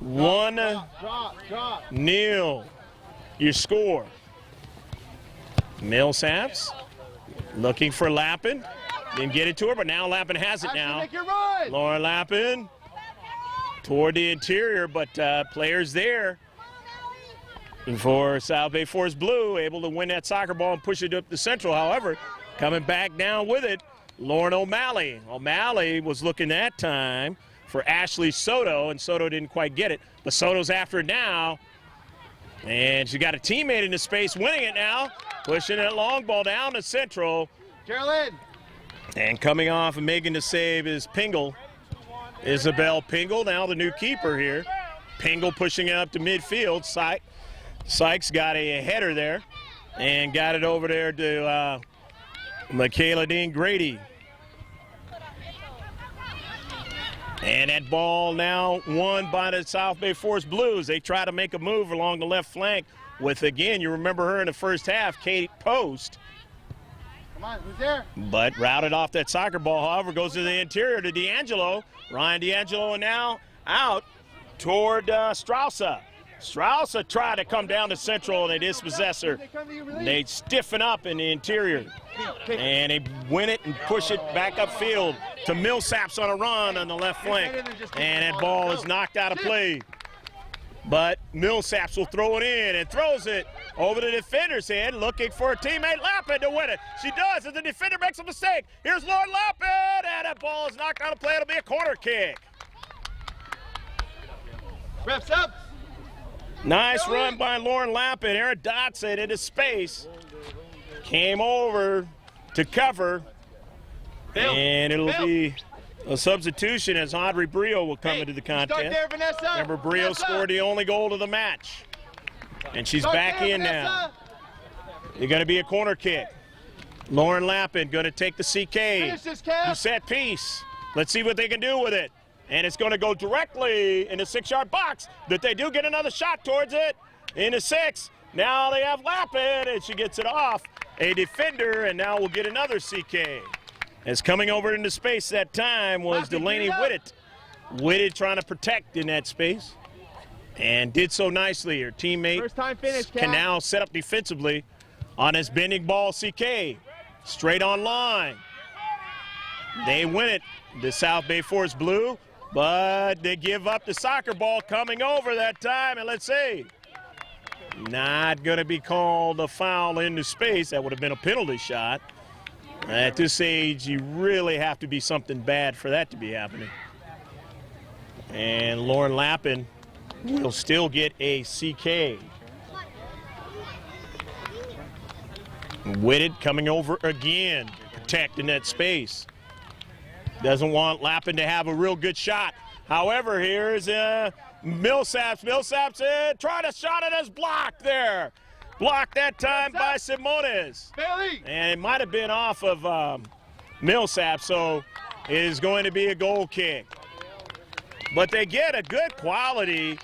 A: 1-0. Your score. Millsaps looking for Lappin. Didn't get it to her, but now Lappin has it now. Lauren Lappin toward the interior, but players there for South Bay Forest Blue, able to win that soccer ball and push it up the central. However, coming back down with it, Lauren O'Malley. O'Malley was looking that time for Ashley Soto, and Soto didn't quite get it. But Soto's after it now. And she got a teammate in the space winning it now. Pushing that long ball down to central.
B: Carolyn.
A: And coming off and making the save is Pingle. Isabel Pingle, now the new keeper here. Pingle pushing it up to midfield. Sykes got a header there and got it over there to Michaela Dean Grady. And that ball now won by the South Bay Forest Blues. They try to make a move along the left flank with, again, you remember her in the first half, Kate Post.
B: Come on, who's there?
A: But routed off that soccer ball, however, goes to the interior to D'Angelo. Ryan D'Angelo now out toward Strousa. Strauss tried to come down to Central, and they dispossess her. They stiffen up in the interior, and they win it and push it back upfield to Millsaps on a run on the left flank, and that ball is knocked out of play. But Millsaps will throw it in and throws it over the defender's head, looking for a teammate Lappin to win it. She does, as the defender makes a mistake. Here's Lauren Lappin, and that ball is knocked out of play. It'll be a corner kick.
B: Reps up.
A: Nice run by Lauren Lappin. Aaron Dotson into space. Came over to cover. And it'll be a substitution as Audrey Brio will come into the contest.
B: Start there, Vanessa.
A: Remember, Brio scored the only goal of the match. And she's back in now. It's going to be a corner kick. Lauren Lappin going to take the CK. To set piece. Let's see what they can do with it. And it's going to go directly in the 6-yard box, but they do get another shot towards it in the 6. Now they have Lappin, and she gets it off a defender, and now we'll get another CK. As coming over into space that time was Delaney Whitted. Whitted trying to protect in that space, and did so nicely. Her teammate
B: First time finish,
A: can now set up defensively on this bending ball CK. Straight on line. They win it, the South Bay Forest Blue. But they give up the soccer ball coming over that time, and let's see. Not going to be called a foul into space. That would have been a penalty shot. At this age, you really have to be something bad for that to be happening. And Lauren Lappin will still get a CK. Whitted coming over again, protecting that space. Doesn't want Lappin to have a real good shot. However, here's Millsaps. Millsaps tried a shot and is blocked there. Blocked that time by Simones. And it might have been off of Millsaps, so it is going to be a goal kick. But they get a good quality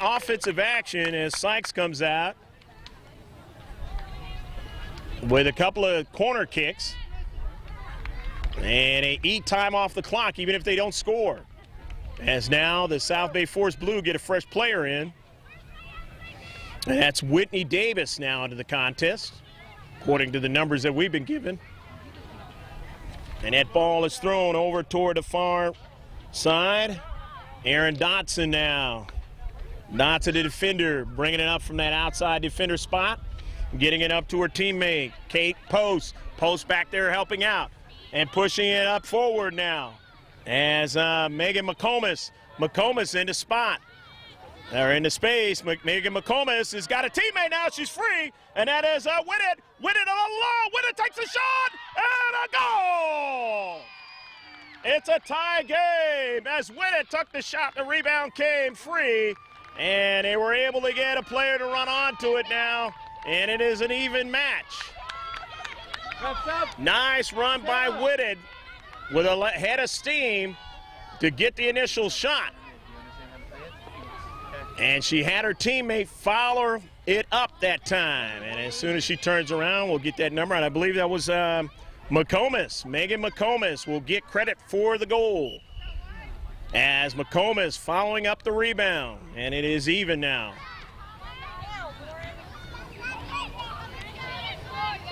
A: offensive action as Sykes comes out with a couple of corner kicks. And they eat time off the clock even if they don't score. As now the South Bay Forest Blue get a fresh player in. And that's Whitney Davis now into the contest, according to the numbers that we've been given. And that ball is thrown over toward the far side. Aaron Dotson now. Dotson, the defender, bringing it up from that outside defender spot. Getting it up to her teammate, Kate Post. Post back there helping out. And pushing it up forward now as Megan McComas. McComas into spot. They're into space. Megan McComas has got a teammate now. She's free. And that is Whitted. Whitted on the low. Whitted takes a shot. And a goal. It's a tie game as Whitted took the shot. The rebound came free. And they were able to get a player to run onto it now. And it is an even match. Nice run by Whitted with a head of steam to get the initial shot. And she had her teammate foul it up that time. And as soon as she turns around, we'll get that number. And I believe that was McComas. Megan McComas will get credit for the goal. As McComas following up the rebound. And it is even now.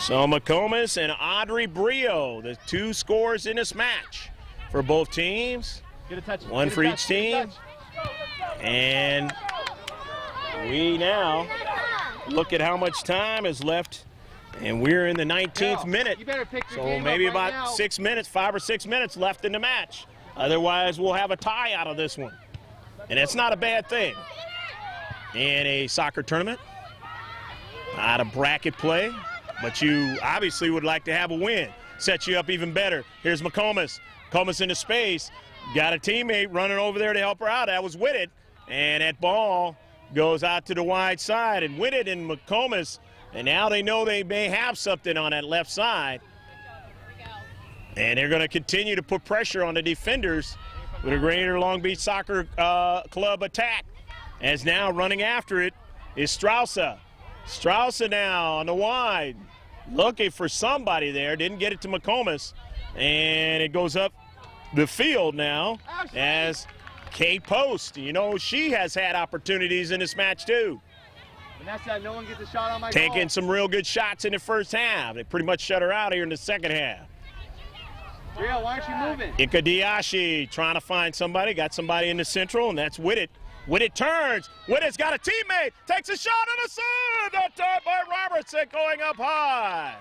A: So McComas and Audrey Brio, the two scores in this match for both teams. One for each team. And we now look at how much time is left, and we're in the 19th minute. So maybe about 6 minutes, 5 or 6 minutes left in the match. Otherwise, we'll have a tie out of this one. And it's not a bad thing in a soccer tournament. Not a bracket play. But you obviously would like to have a win. Sets you up even better. Here's McComas. McComas into space. Got a teammate running over there to help her out. That was Whitted. And that ball goes out to the wide side. And Whitted and McComas, and now they know they may have something on that left side. And they're going to continue to put pressure on the defenders with a Greater Long Beach Soccer Club attack. As now running after it is Strousa. Strousa now on the wide, looking for somebody there. Didn't get it to McComas. And it goes up the field now as Kate Post, you know, she has had opportunities in this match too.
B: Vanessa, no one gets a shot on my
A: Taking
B: goal.
A: some real good shots in the first half. They pretty much shut her out here in the second half.
B: Real, why aren't you moving?
A: Ikadiashi trying to find somebody. Got somebody in the central, and that's Whitted. Whitted turns. Whitted's got a teammate. Takes a shot on the serve. That time by Robertson going up high.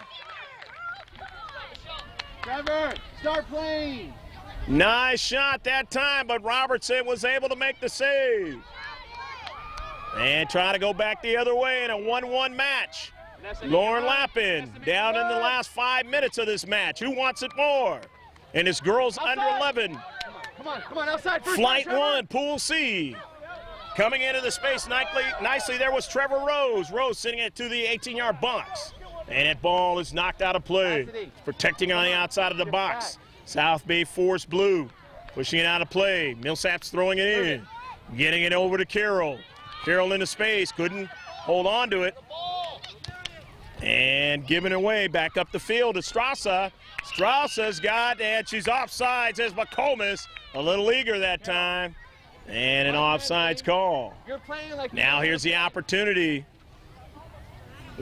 B: Trevor, start playing.
A: Nice shot that time, but Robertson was able to make the save. And trying to go back the other way in a 1-1 match. Lauren Lappin down in the last 5 minutes of this match. Who wants it more? And it's girls
B: Outside.
A: under 11.
B: Come on, outside first.
A: Flight
B: Trevor.
A: 1, Pool C. Coming into the space nicely there was Trevor Rose. Rose sitting it to the 18-yard box. And that ball is knocked out of play. Protecting on the outside of the box. South Bay Force Blue pushing it out of play. Millsap's throwing it in. Getting it over to Carroll. Carroll into space. Couldn't hold on to it. And giving it away back up the field to Strassa. Strassa's got, and she's offsides as McComas. A little eager that time. And an offsides call.
B: You're playing like
A: Now here's the opportunity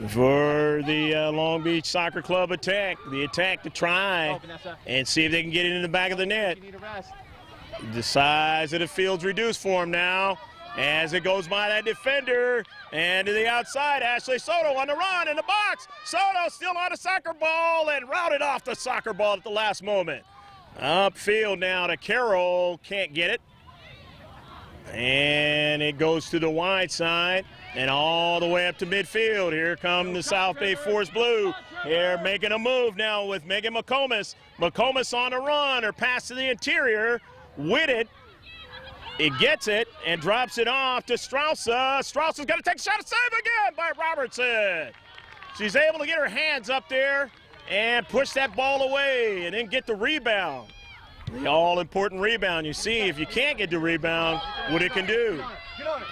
A: for the Long Beach Soccer Club attack. The attack to try and see if they can get it in the back of the net.
B: You need a rest.
A: The size of the field's reduced for him now as it goes by that defender. And to the outside, Ashley Soto on the run in the box. Soto still on a soccer ball and routed off the soccer ball at the last moment. Upfield now to Carroll. Can't get it. And it goes to the wide side and all the way up to midfield. Here come the South Bay Force Blue. Here making a move now with Megan McComas. McComas on the run, or pass to the interior. Whitted. It gets it and drops it off to Straussa. Straussa's going to take a shot, a save again by Robertson. She's able to get her hands up there and push that ball away and then get the rebound. The all-important rebound. You see, if you can't get the rebound, what it can do.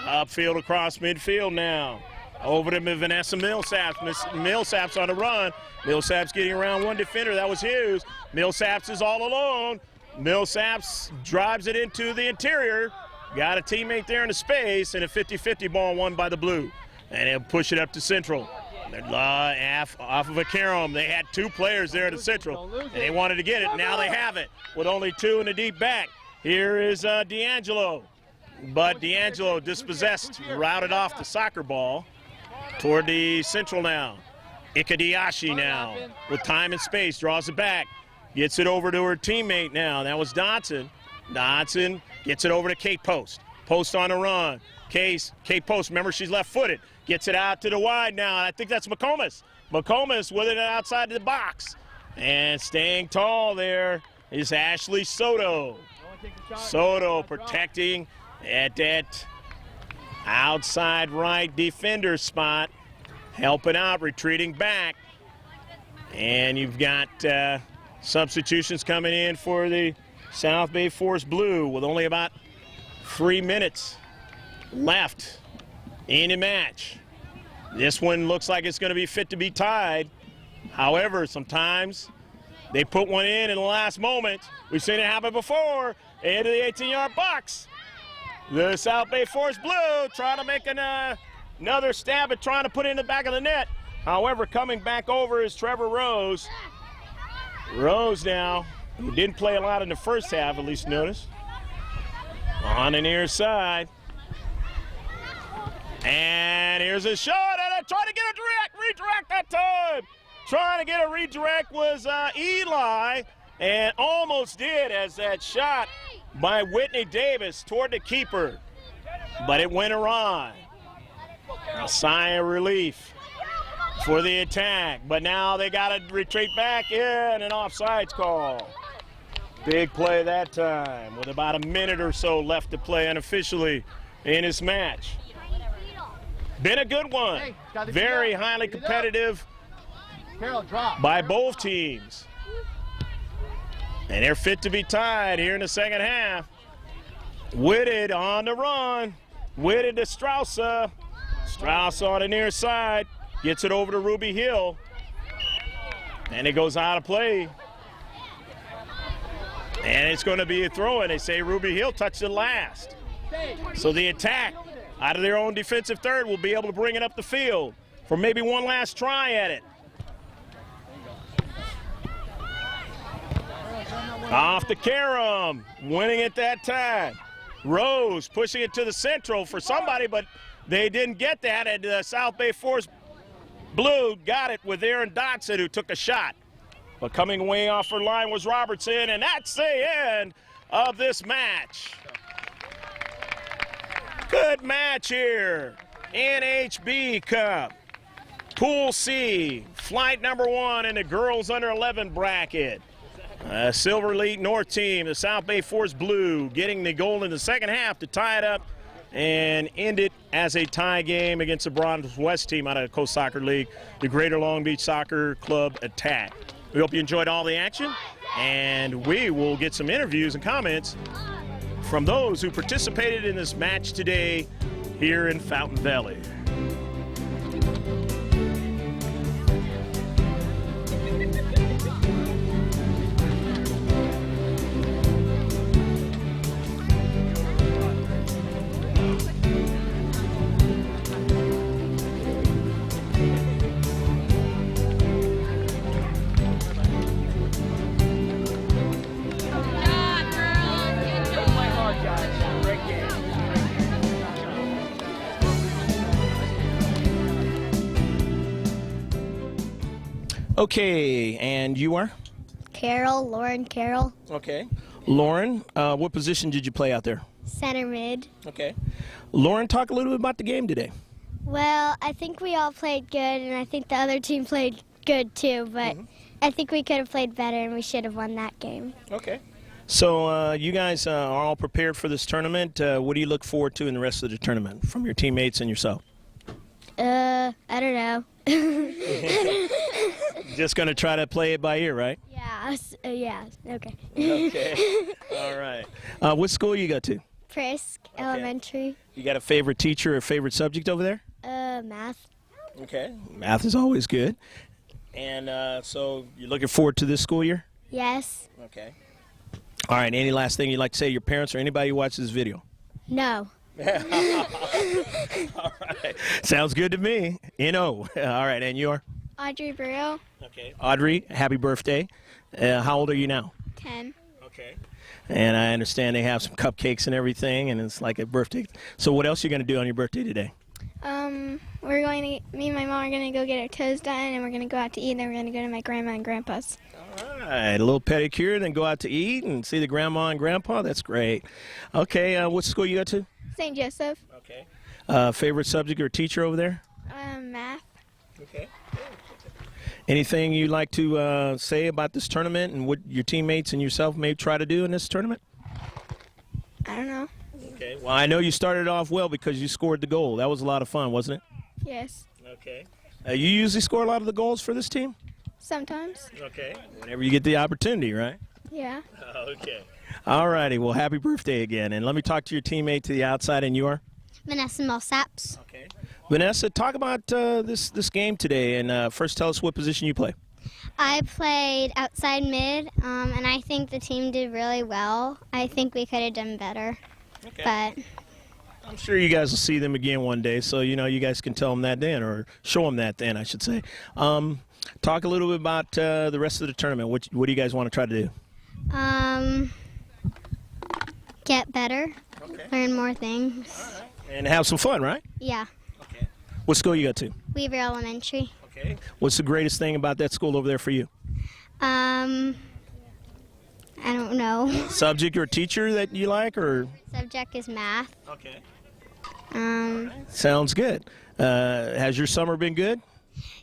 A: Upfield across midfield now. Over to Vanessa Millsaps. Millsaps on the run. Millsaps getting around one defender. That was Hughes. Millsaps is all alone. Millsaps drives it into the interior. Got a teammate there in the space, and a 50-50 ball won by the Blue. And they'll push it up to Central. Off of a carom. They had two players there at the Central, and they wanted to get it. Now they have it with only two in the deep back. Here is D'Angelo. But D'Angelo dispossessed, routed off the soccer ball toward the Central now. Ikadiashi now with time and space, draws it back. Gets it over to her teammate now. That was Dodson. Dodson gets it over to Kate Post. Post on the run. Kate Post, remember she's left-footed. Gets it out to the wide now. I think that's McComas. McComas with it outside the box. And staying tall there is Ashley Soto. Soto protecting at that outside right defender spot. Helping out, retreating back. And you've got substitutions coming in for the South Bay Force Blue with only about 3 minutes left in the match. This one looks like it's going to be fit to be tied. However, sometimes they put one in the last moment. We've seen it happen before. Into the 18-yard box. The South Bay Force Blue trying to make another stab at trying to put it in the back of the net. However, coming back over is Trevor Rose. Rose now, who didn't play a lot in the first half, at least notice. On the near side. And here's a shot, and trying to get a redirect that time. Trying to get a redirect was Eli, and almost did as that shot by Whitney Davis toward the keeper. But it went awry. A sigh of relief for the attack, but now they got to retreat back in, an offsides call. Big play that time with about a minute or so left to play unofficially in this match. Been a good one. Very highly competitive by both teams. And they're fit to be tied here in the second half. Whitted on the run. Whitted to Straussa. Straussa on the near side. Gets it over to Ruby Hill. And it goes out of play. And it's going to be a throw, and they say Ruby Hill touched it last. So the attack out of their own defensive third will be able to bring it up the field for maybe one last try at it. Off to Karam, winning it that time. Rose pushing it to the central for somebody, but they didn't get that, and South Bay Force Blue got it with Aaron Dotson, who took a shot. But coming way off her line was Robertson, and that's the end of this match. Good match here. NHB Cup. Pool C, flight number 1 in the girls under 11 bracket. Silver League North team, the South Bay Force Blue, getting the goal in the second half to tie it up and end it as a tie game against the Bronze West team out of the Coast Soccer League, the Greater Long Beach Soccer Club Attack. We hope you enjoyed all the action, and we will get some interviews and comments from those who participated in this match today here in Fountain Valley. Okay, and you are?
E: Lauren Carroll.
A: Okay. Lauren, what position did you play out there?
E: Center mid.
A: Okay. Lauren, talk a little bit about the game today.
E: Well, I think we all played good, and I think the other team played good too, but I think we could have played better, and we should have won that game.
A: Okay. So you guys are all prepared for this tournament. What do you look forward to in the rest of the tournament from your teammates and yourself?
E: I don't know.
A: Just going to try to play it by ear, right?
E: Yeah, okay.
A: Okay. All right. What school you go to?
E: Prisk Elementary.
A: You got a favorite teacher or favorite subject over there?
E: Math.
A: Okay. Math is always good. And so you're looking forward to this school year?
E: Yes.
A: Okay. All right. Any last thing you'd like to say to your parents or anybody who watches this video?
E: No.
A: All right. Sounds good to me. All right. And you are?
E: Audrey Burrow.
A: Okay. Audrey, happy birthday. How old are you now?
E: 10.
A: Okay. And I understand they have some cupcakes and everything, and it's like a birthday. So what else are you going to do on your birthday today?
E: Me and my mom are going to go get our toes done, and we're going to go out to eat, and then we're going to go to my grandma and grandpa's.
A: All right. A little pedicure, then go out to eat and see the grandma and grandpa. That's great. Okay. What school you go to?
E: St. Joseph.
A: Okay. Favorite subject or teacher over there?
E: Math.
A: Okay. Anything you'd like to say about this tournament and what your teammates and yourself may try to do in this tournament?
E: I don't know.
A: Okay. Well, I know you started off well because you scored the goal. That was a lot of fun, wasn't it?
E: Yes.
A: Okay. You usually score a lot of the goals for this team?
E: Sometimes.
A: Okay. Whenever you get the opportunity, right?
E: Yeah.
A: Okay. All righty. Well, happy birthday again. And let me talk to your teammate to the outside, and you are?
E: Vanessa Millsaps.
A: Okay. Vanessa, talk about this game today, and first tell us what position you play.
E: I played outside mid, and I think the team did really well. I think we could have done better, but
A: I'm sure you guys will see them again one day, so you guys can tell them that then, or show them that then, I should say. Talk a little bit about the rest of the tournament. What do you guys want to try to do?
E: Get better, learn more things.
A: All right. And have some fun, right?
E: Yeah.
A: Okay. What school you go to?
E: Weaver Elementary.
A: Okay. What's the greatest thing about that school over there for you?
E: I don't know.
A: Subject or teacher that you like, or?
E: Subject is math.
A: Okay.
E: Sounds
A: good. Has your summer been good?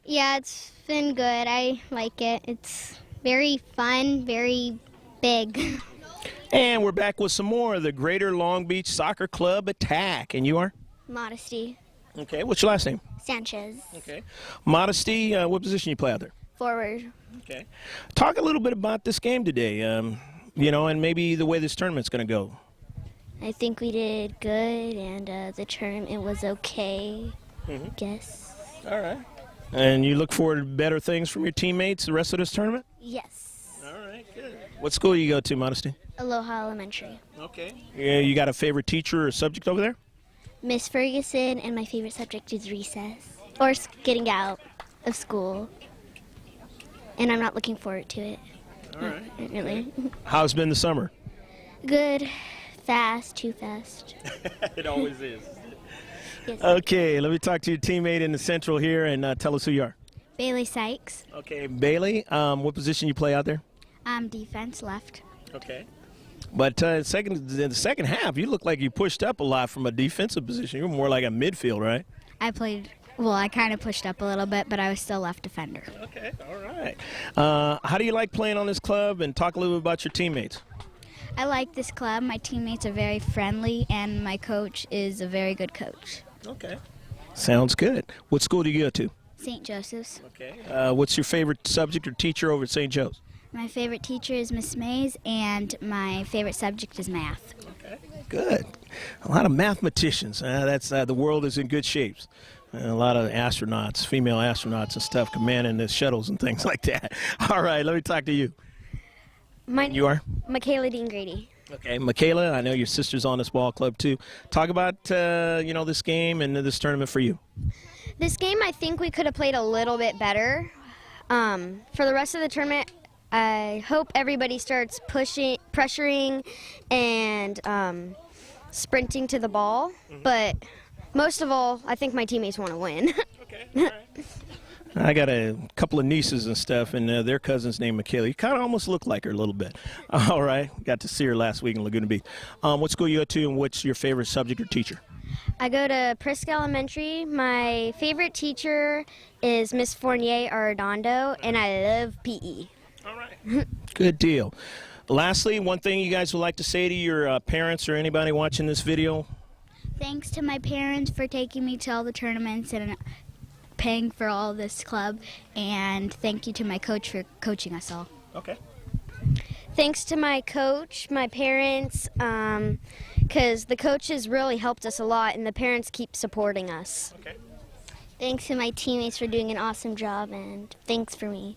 E: Yeah, it's been good. I like it. It's very fun, very big.
A: And we're back with some more of the Greater Long Beach Soccer Club Attack. And you are?
E: Modesty.
A: Okay. What's your last name?
E: Sanchez.
A: Okay. Modesty, what position you play out there?
E: Forward.
A: Okay. Talk a little bit about this game today, and maybe the way this tournament's going to go.
E: I think we did good, and the tournament was okay, I guess.
A: All right. And you look forward to better things from your teammates the rest of this tournament?
E: Yes.
A: All right, good. What school you go to, Modesty?
E: Aloha Elementary.
A: Okay. Yeah, you got a favorite teacher or subject over there?
E: Miss Ferguson, and my favorite subject is recess. Or getting out of school. And I'm not looking forward to it.
A: All right.
E: Not really.
A: How's been the summer?
E: Good. Fast. Too fast.
A: It always is.
E: Yes.
A: Okay, let me talk to your teammate in the Central here and tell us who you are.
E: Bailey Sykes.
A: Okay, Bailey, what position you play out there?
E: Defense left.
A: Okay. But in the second half, you look like you pushed up a lot from a defensive position. You were more like a midfield, right?
E: I kind of pushed up a little bit, but I was still left defender.
A: Okay, all right. How do you like playing on this club? And talk a little bit about your teammates.
E: I like this club. My teammates are very friendly, and my coach is a very good coach.
A: Okay. Sounds good. What school do you go to?
E: St. Joseph's.
A: Okay. What's your favorite subject or teacher over at St. Joe's?
E: My favorite teacher is Miss Mays, and my favorite subject is math.
A: Okay. Good. A lot of mathematicians. The world is in good shapes. A lot of astronauts, female astronauts and stuff, commanding the shuttles and things like that. All right, let me talk to you. You are?
E: Michaela Dean Grady.
A: Okay, Michaela, I know your sister's on this ball club too. Talk about this game and this tournament for you.
F: This game, I think we could have played a little bit better. For the rest of the tournament, I hope everybody starts pressuring, and sprinting to the ball.
A: Mm-hmm.
F: But most of all, I think my teammates want to win.
A: Okay, all right. I got a couple of nieces and stuff, and their cousin's named Michaela. You kind of almost look like her a little bit. All right. Got to see her last week in Laguna Beach. What school you go to, and what's your favorite subject or teacher?
F: I go to Prisk Elementary. My favorite teacher is Miss Fournier Arredondo, and I love PE.
A: All right. Good deal. Lastly, one thing you guys would like to say to your parents or anybody watching this video?
E: Thanks to my parents for taking me to all the tournaments and paying for all this club, and thank you to my coach for coaching us all.
A: Okay.
F: Thanks to my coach, my parents, because the coaches really helped us a lot, and the parents keep supporting us.
A: Okay.
E: Thanks to my teammates for doing an awesome job, and thanks for me.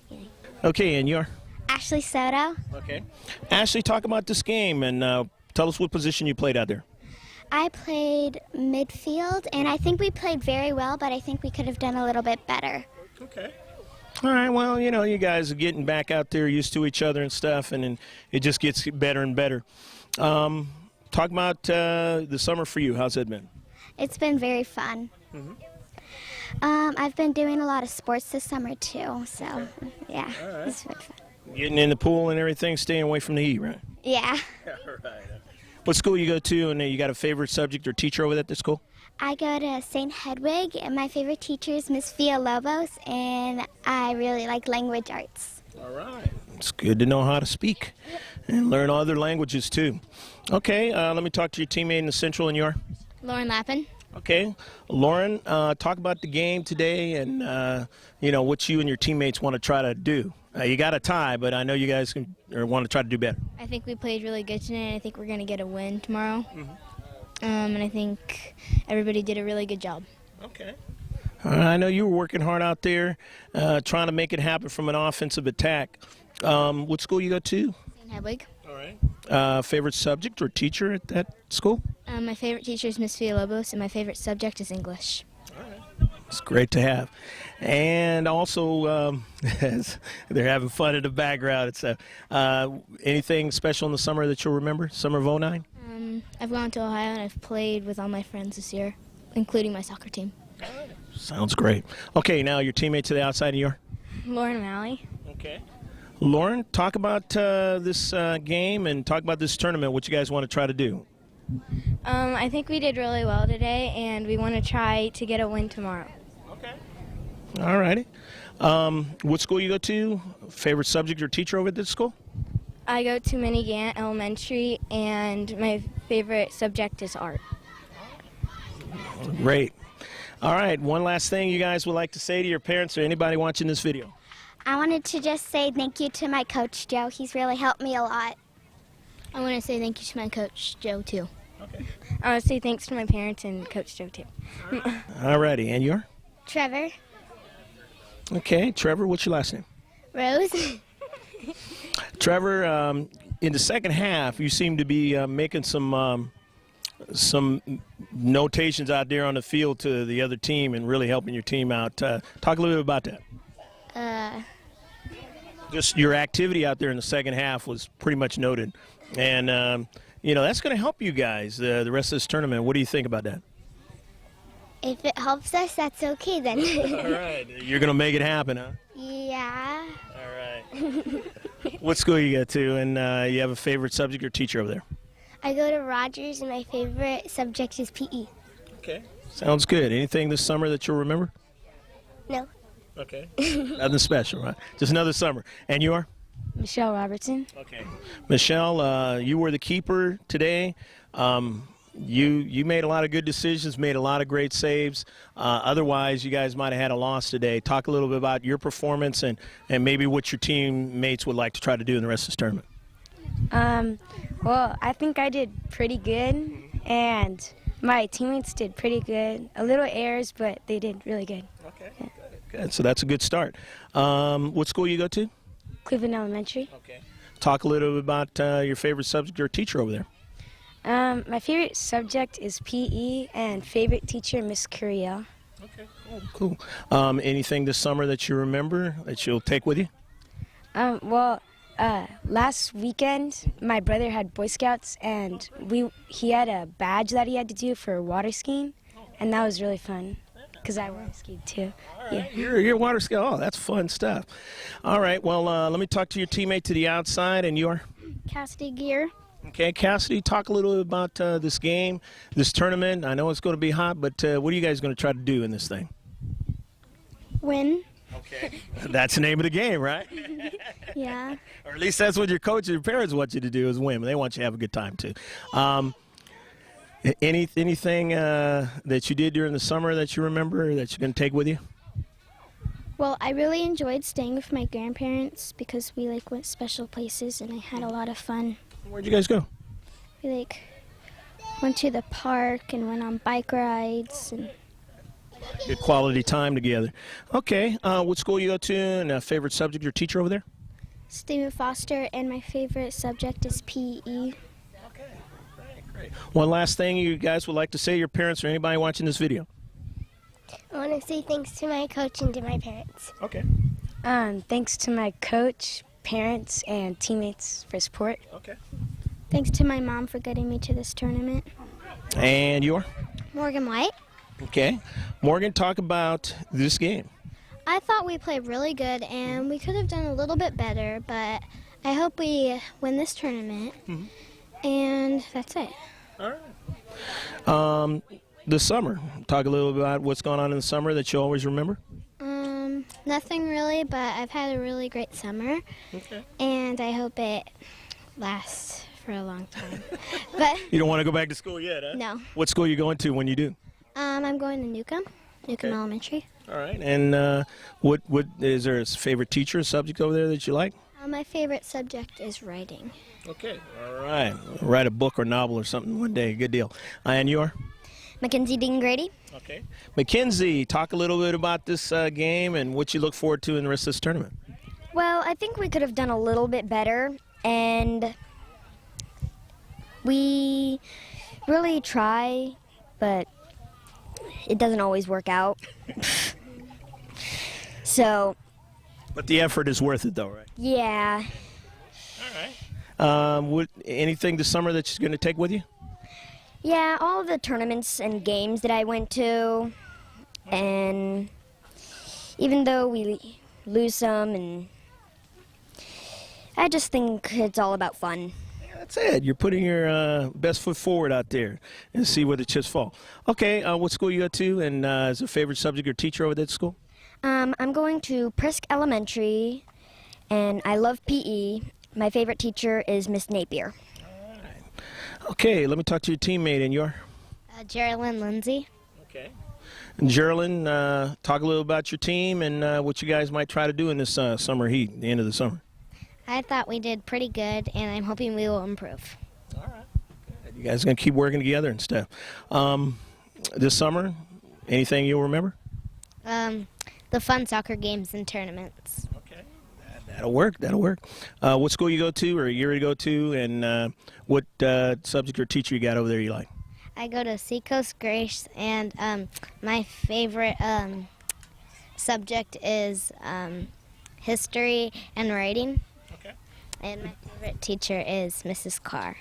A: Okay, and you're?
E: Ashley Soto.
A: Okay. Ashley, talk about this game and tell us what position you played out there.
E: I played midfield, and I think we played very well, but I think we could have done a little bit better.
A: Okay. All right, well, you guys are getting back out there used to each other and stuff, and it just gets better and better. Talk about the summer for you. How's it been?
E: It's been very fun.
A: Mm-hmm.
E: I've been doing a lot of sports this summer, too, so, yeah,
A: All right.
E: it's been fun.
A: Getting in the pool and everything, staying away from the heat, right?
E: Yeah.
A: All right. What school you go to, and you got a favorite subject or teacher over at this school?
E: I go to St. Hedwig, and my favorite teacher is Miss Villalobos, and I really like language arts.
A: All right. It's good to know how to speak and learn other languages, too. Okay, let me talk to your teammate in the Central, and your?
E: Lauren Lappin.
A: Okay. Lauren, talk about the game today and, what you and your teammates want to try to do. You got a tie, but I know you guys want to try to do better.
E: I think we played really good today, and I think we're going to get a win tomorrow.
A: Mm-hmm.
E: And I think everybody did a really good job.
A: Okay. I know you were working hard out there, trying to make it happen from an offensive attack. What school you go to?
E: St. Hedwig.
A: All right. Favorite subject or teacher at that school?
E: My favorite teacher is Miss Villalobos, and my favorite subject is English.
A: It's great to have. And also, they're having fun in the background. It's anything special in the summer that you'll remember? Summer of '09?
E: I've gone to Ohio, and I've played with all my friends this year, including my soccer team.
A: Sounds great. Okay, now your teammate to the outside of your?
E: Lauren Malley.
A: Okay. Lauren, talk about this game and talk about this tournament, what you guys want to try to do.
E: I think we did really well today, and we want to try to get a win tomorrow.
A: Okay. All righty. What school you go to? Favorite subject or teacher over at this school?
E: I go to Minigant Elementary, and my favorite subject is art.
A: Great. All right, one last thing you guys would like to say to your parents or anybody watching this video.
E: I wanted to just say thank you to my coach, Joe. He's really helped me a lot. I want to say thank you to my coach, Joe, too.
A: Okay.
E: I want to say thanks to my parents and Coach Joe, too.
A: All righty, and your?
E: Trevor.
A: Okay, Trevor, what's your last name?
E: Rose.
A: Trevor, in the second half, you seem to be making some notations out there on the field to the other team and really helping your team out. Talk a little bit about that. Just your activity out there in the second half was pretty much noted. And, that's going to help you guys the rest of this tournament. What do you think about that?
E: If it helps us, that's okay then.
A: All right. You're going to make it happen, huh?
E: Yeah.
A: All right. What school you go to, and you have a favorite subject or teacher over there?
E: I go to Rogers, and my favorite subject is PE.
A: Okay. Sounds good. Anything this summer that you'll remember?
E: No.
A: Okay. Nothing special, right? Just another summer. And you are?
G: Michelle Robertson.
A: Okay. Michelle, you were the keeper today. You made a lot of good decisions, made a lot of great saves. Otherwise, you guys might have had a loss today. Talk a little bit about your performance and maybe what your teammates would like to try to do in the rest of this tournament.
G: Well, I think I did pretty good, and my teammates did pretty good. A little errors, but they did really good.
A: Okay. Yeah. Good. So that's a good start. What school you go to?
G: Cleveland Elementary.
A: Okay. Talk a little bit about your favorite subject or teacher over there.
G: My favorite subject is PE, and favorite teacher, Miss Curiel.
A: Okay, cool. Anything this summer that you remember that you'll take with you?
G: Last weekend, my brother had Boy Scouts, and he had a badge that he had to do for water skiing, and that was really fun because I water skied too.
A: All right. Yeah. You're water ski. Oh, that's fun stuff. All right, well, let me talk to your teammate to the outside, and you are?
E: Cassidy Gear.
A: Okay, Cassidy, talk a little bit about this game, this tournament. I know it's going to be hot, but what are you guys going to try to do in this thing?
E: Win.
A: Okay. That's the name of the game, right?
E: Yeah.
A: Or at least that's what your coach and your parents want you to do is win. They want you to have a good time, too. Anything that you did during the summer that you remember that you're going to take with you?
E: Well, I really enjoyed staying with my grandparents because we went special places and I had a lot of fun.
A: Where'd you guys go?
E: We went to the park and went on bike rides and
A: good quality time together. Okay, what school you go to and a favorite subject or teacher over there?
E: Stephen Foster, and my favorite subject is PE.
A: Okay, great. One last thing you guys would like to say to your parents or anybody watching this video?
E: I want to say thanks to my coach and to my parents.
A: Okay.
G: Thanks to my coach, parents, and teammates for support.
A: Okay.
E: Thanks to my mom for getting me to this tournament.
A: And your?
E: Morgan White.
A: Okay. Morgan, talk about this game.
E: I thought we played really good, and we could have done a little bit better, but I hope we win this tournament. Mm-hmm. And that's it.
A: All right. The summer. Talk a little bit about what's going on in the summer that you always remember.
E: Nothing really, but I've had a really great summer.
A: Okay.
E: And I hope it lasts for a long time. But
A: you don't want to go back to school yet, huh?
E: No.
A: What school are you going to when you do?
E: I'm going to Newcomb Elementary.
A: All right. And what is there a favorite teacher or subject over there that you like?
E: My favorite subject is writing.
A: Okay. All right. Write a book or novel or something one day. Good deal. And you are?
F: Mackenzie Dean Grady.
A: Okay. Mackenzie, talk a little bit about this game and what you look forward to in the rest of this tournament.
F: Well, I think we could have done a little bit better, and we really try, but it doesn't always work out. So.
A: But the effort is worth it, though, right?
F: Yeah.
A: All right. Anything this summer that you're going to take with you?
F: Yeah, all of the tournaments and games that I went to, and even though we lose some, and I just think it's all about fun.
A: That's it. You're putting your best foot forward out there and see where the chips fall. Okay, what school you go to, and is a favorite subject or teacher over that school?
F: I'm going to Prisk Elementary, and I love PE. My favorite teacher is Miss Napier.
A: Okay, let me talk to your teammate, and your?
E: Geraldine Lindsay.
A: Okay. And Geraldine, talk a little about your team and what you guys might try to do in this summer heat, the end of the summer.
E: I thought we did pretty good, and I'm hoping we will improve.
A: All right. Good. You guys are going to keep working together and stuff. This summer, anything you'll remember?
E: The fun soccer games and tournaments.
A: Okay. That'll work. That'll work. What school you go to or year you go to, and what subject or teacher you got over there you like?
E: I go to Seacoast Grace, and my favorite subject is history and writing.
A: Okay.
E: And my favorite teacher is Mrs. Carr.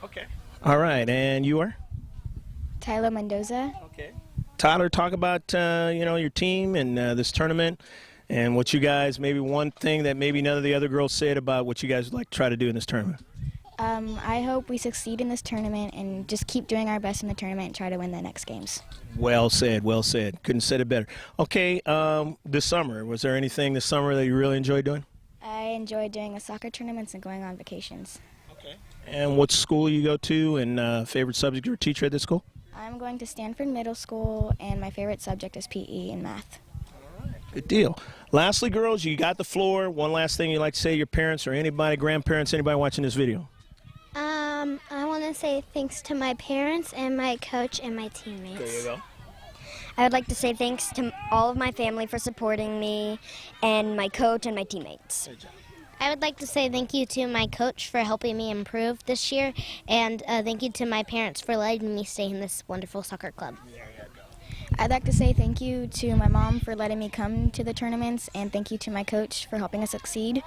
A: Okay. All right, and you are?
G: Tyler Mendoza.
A: Okay. Tyler, talk about your team and this tournament, and what you guys, maybe one thing that maybe none of the other girls said about what you guys would like to try to do in this tournament.
G: I hope we succeed in this tournament and just keep doing our best in the tournament and try to win the next games.
A: Well said, well said. Couldn't have said it better. Okay, this summer, was there anything this summer that you really enjoyed doing?
G: I enjoy doing the soccer tournaments and going on vacations.
A: Okay. And what school you go to, and favorite subject or teacher at this school?
G: I'm going to Stanford Middle School, and my favorite subject is PE and math.
A: Good deal. Lastly, girls, you got the floor. One last thing you'd like to say to your parents or anybody, grandparents, anybody watching this video?
E: I want to say thanks to my parents and my coach and my teammates.
A: There you go.
F: I would like to say thanks to all of my family for supporting me, and my coach and my teammates.
E: I would like to say thank you to my coach for helping me improve this year, and thank you to my parents for letting me stay in this wonderful soccer club.
G: I'd like to say thank you to my mom for letting me come to the tournaments, and thank you to my coach for helping us succeed.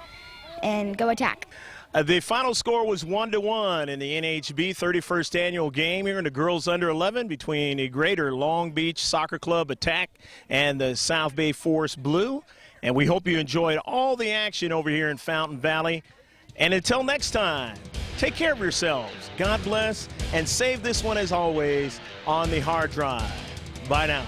G: And go Attack!
A: The final score was 1-1 in the NHB 31st annual game here in the girls under 11 between the Greater Long Beach Soccer Club Attack and the South Bay Forest Blue. And we hope you enjoyed all the action over here in Fountain Valley. And until next time, take care of yourselves. God bless, and save this one as always on the hard drive. Bye now.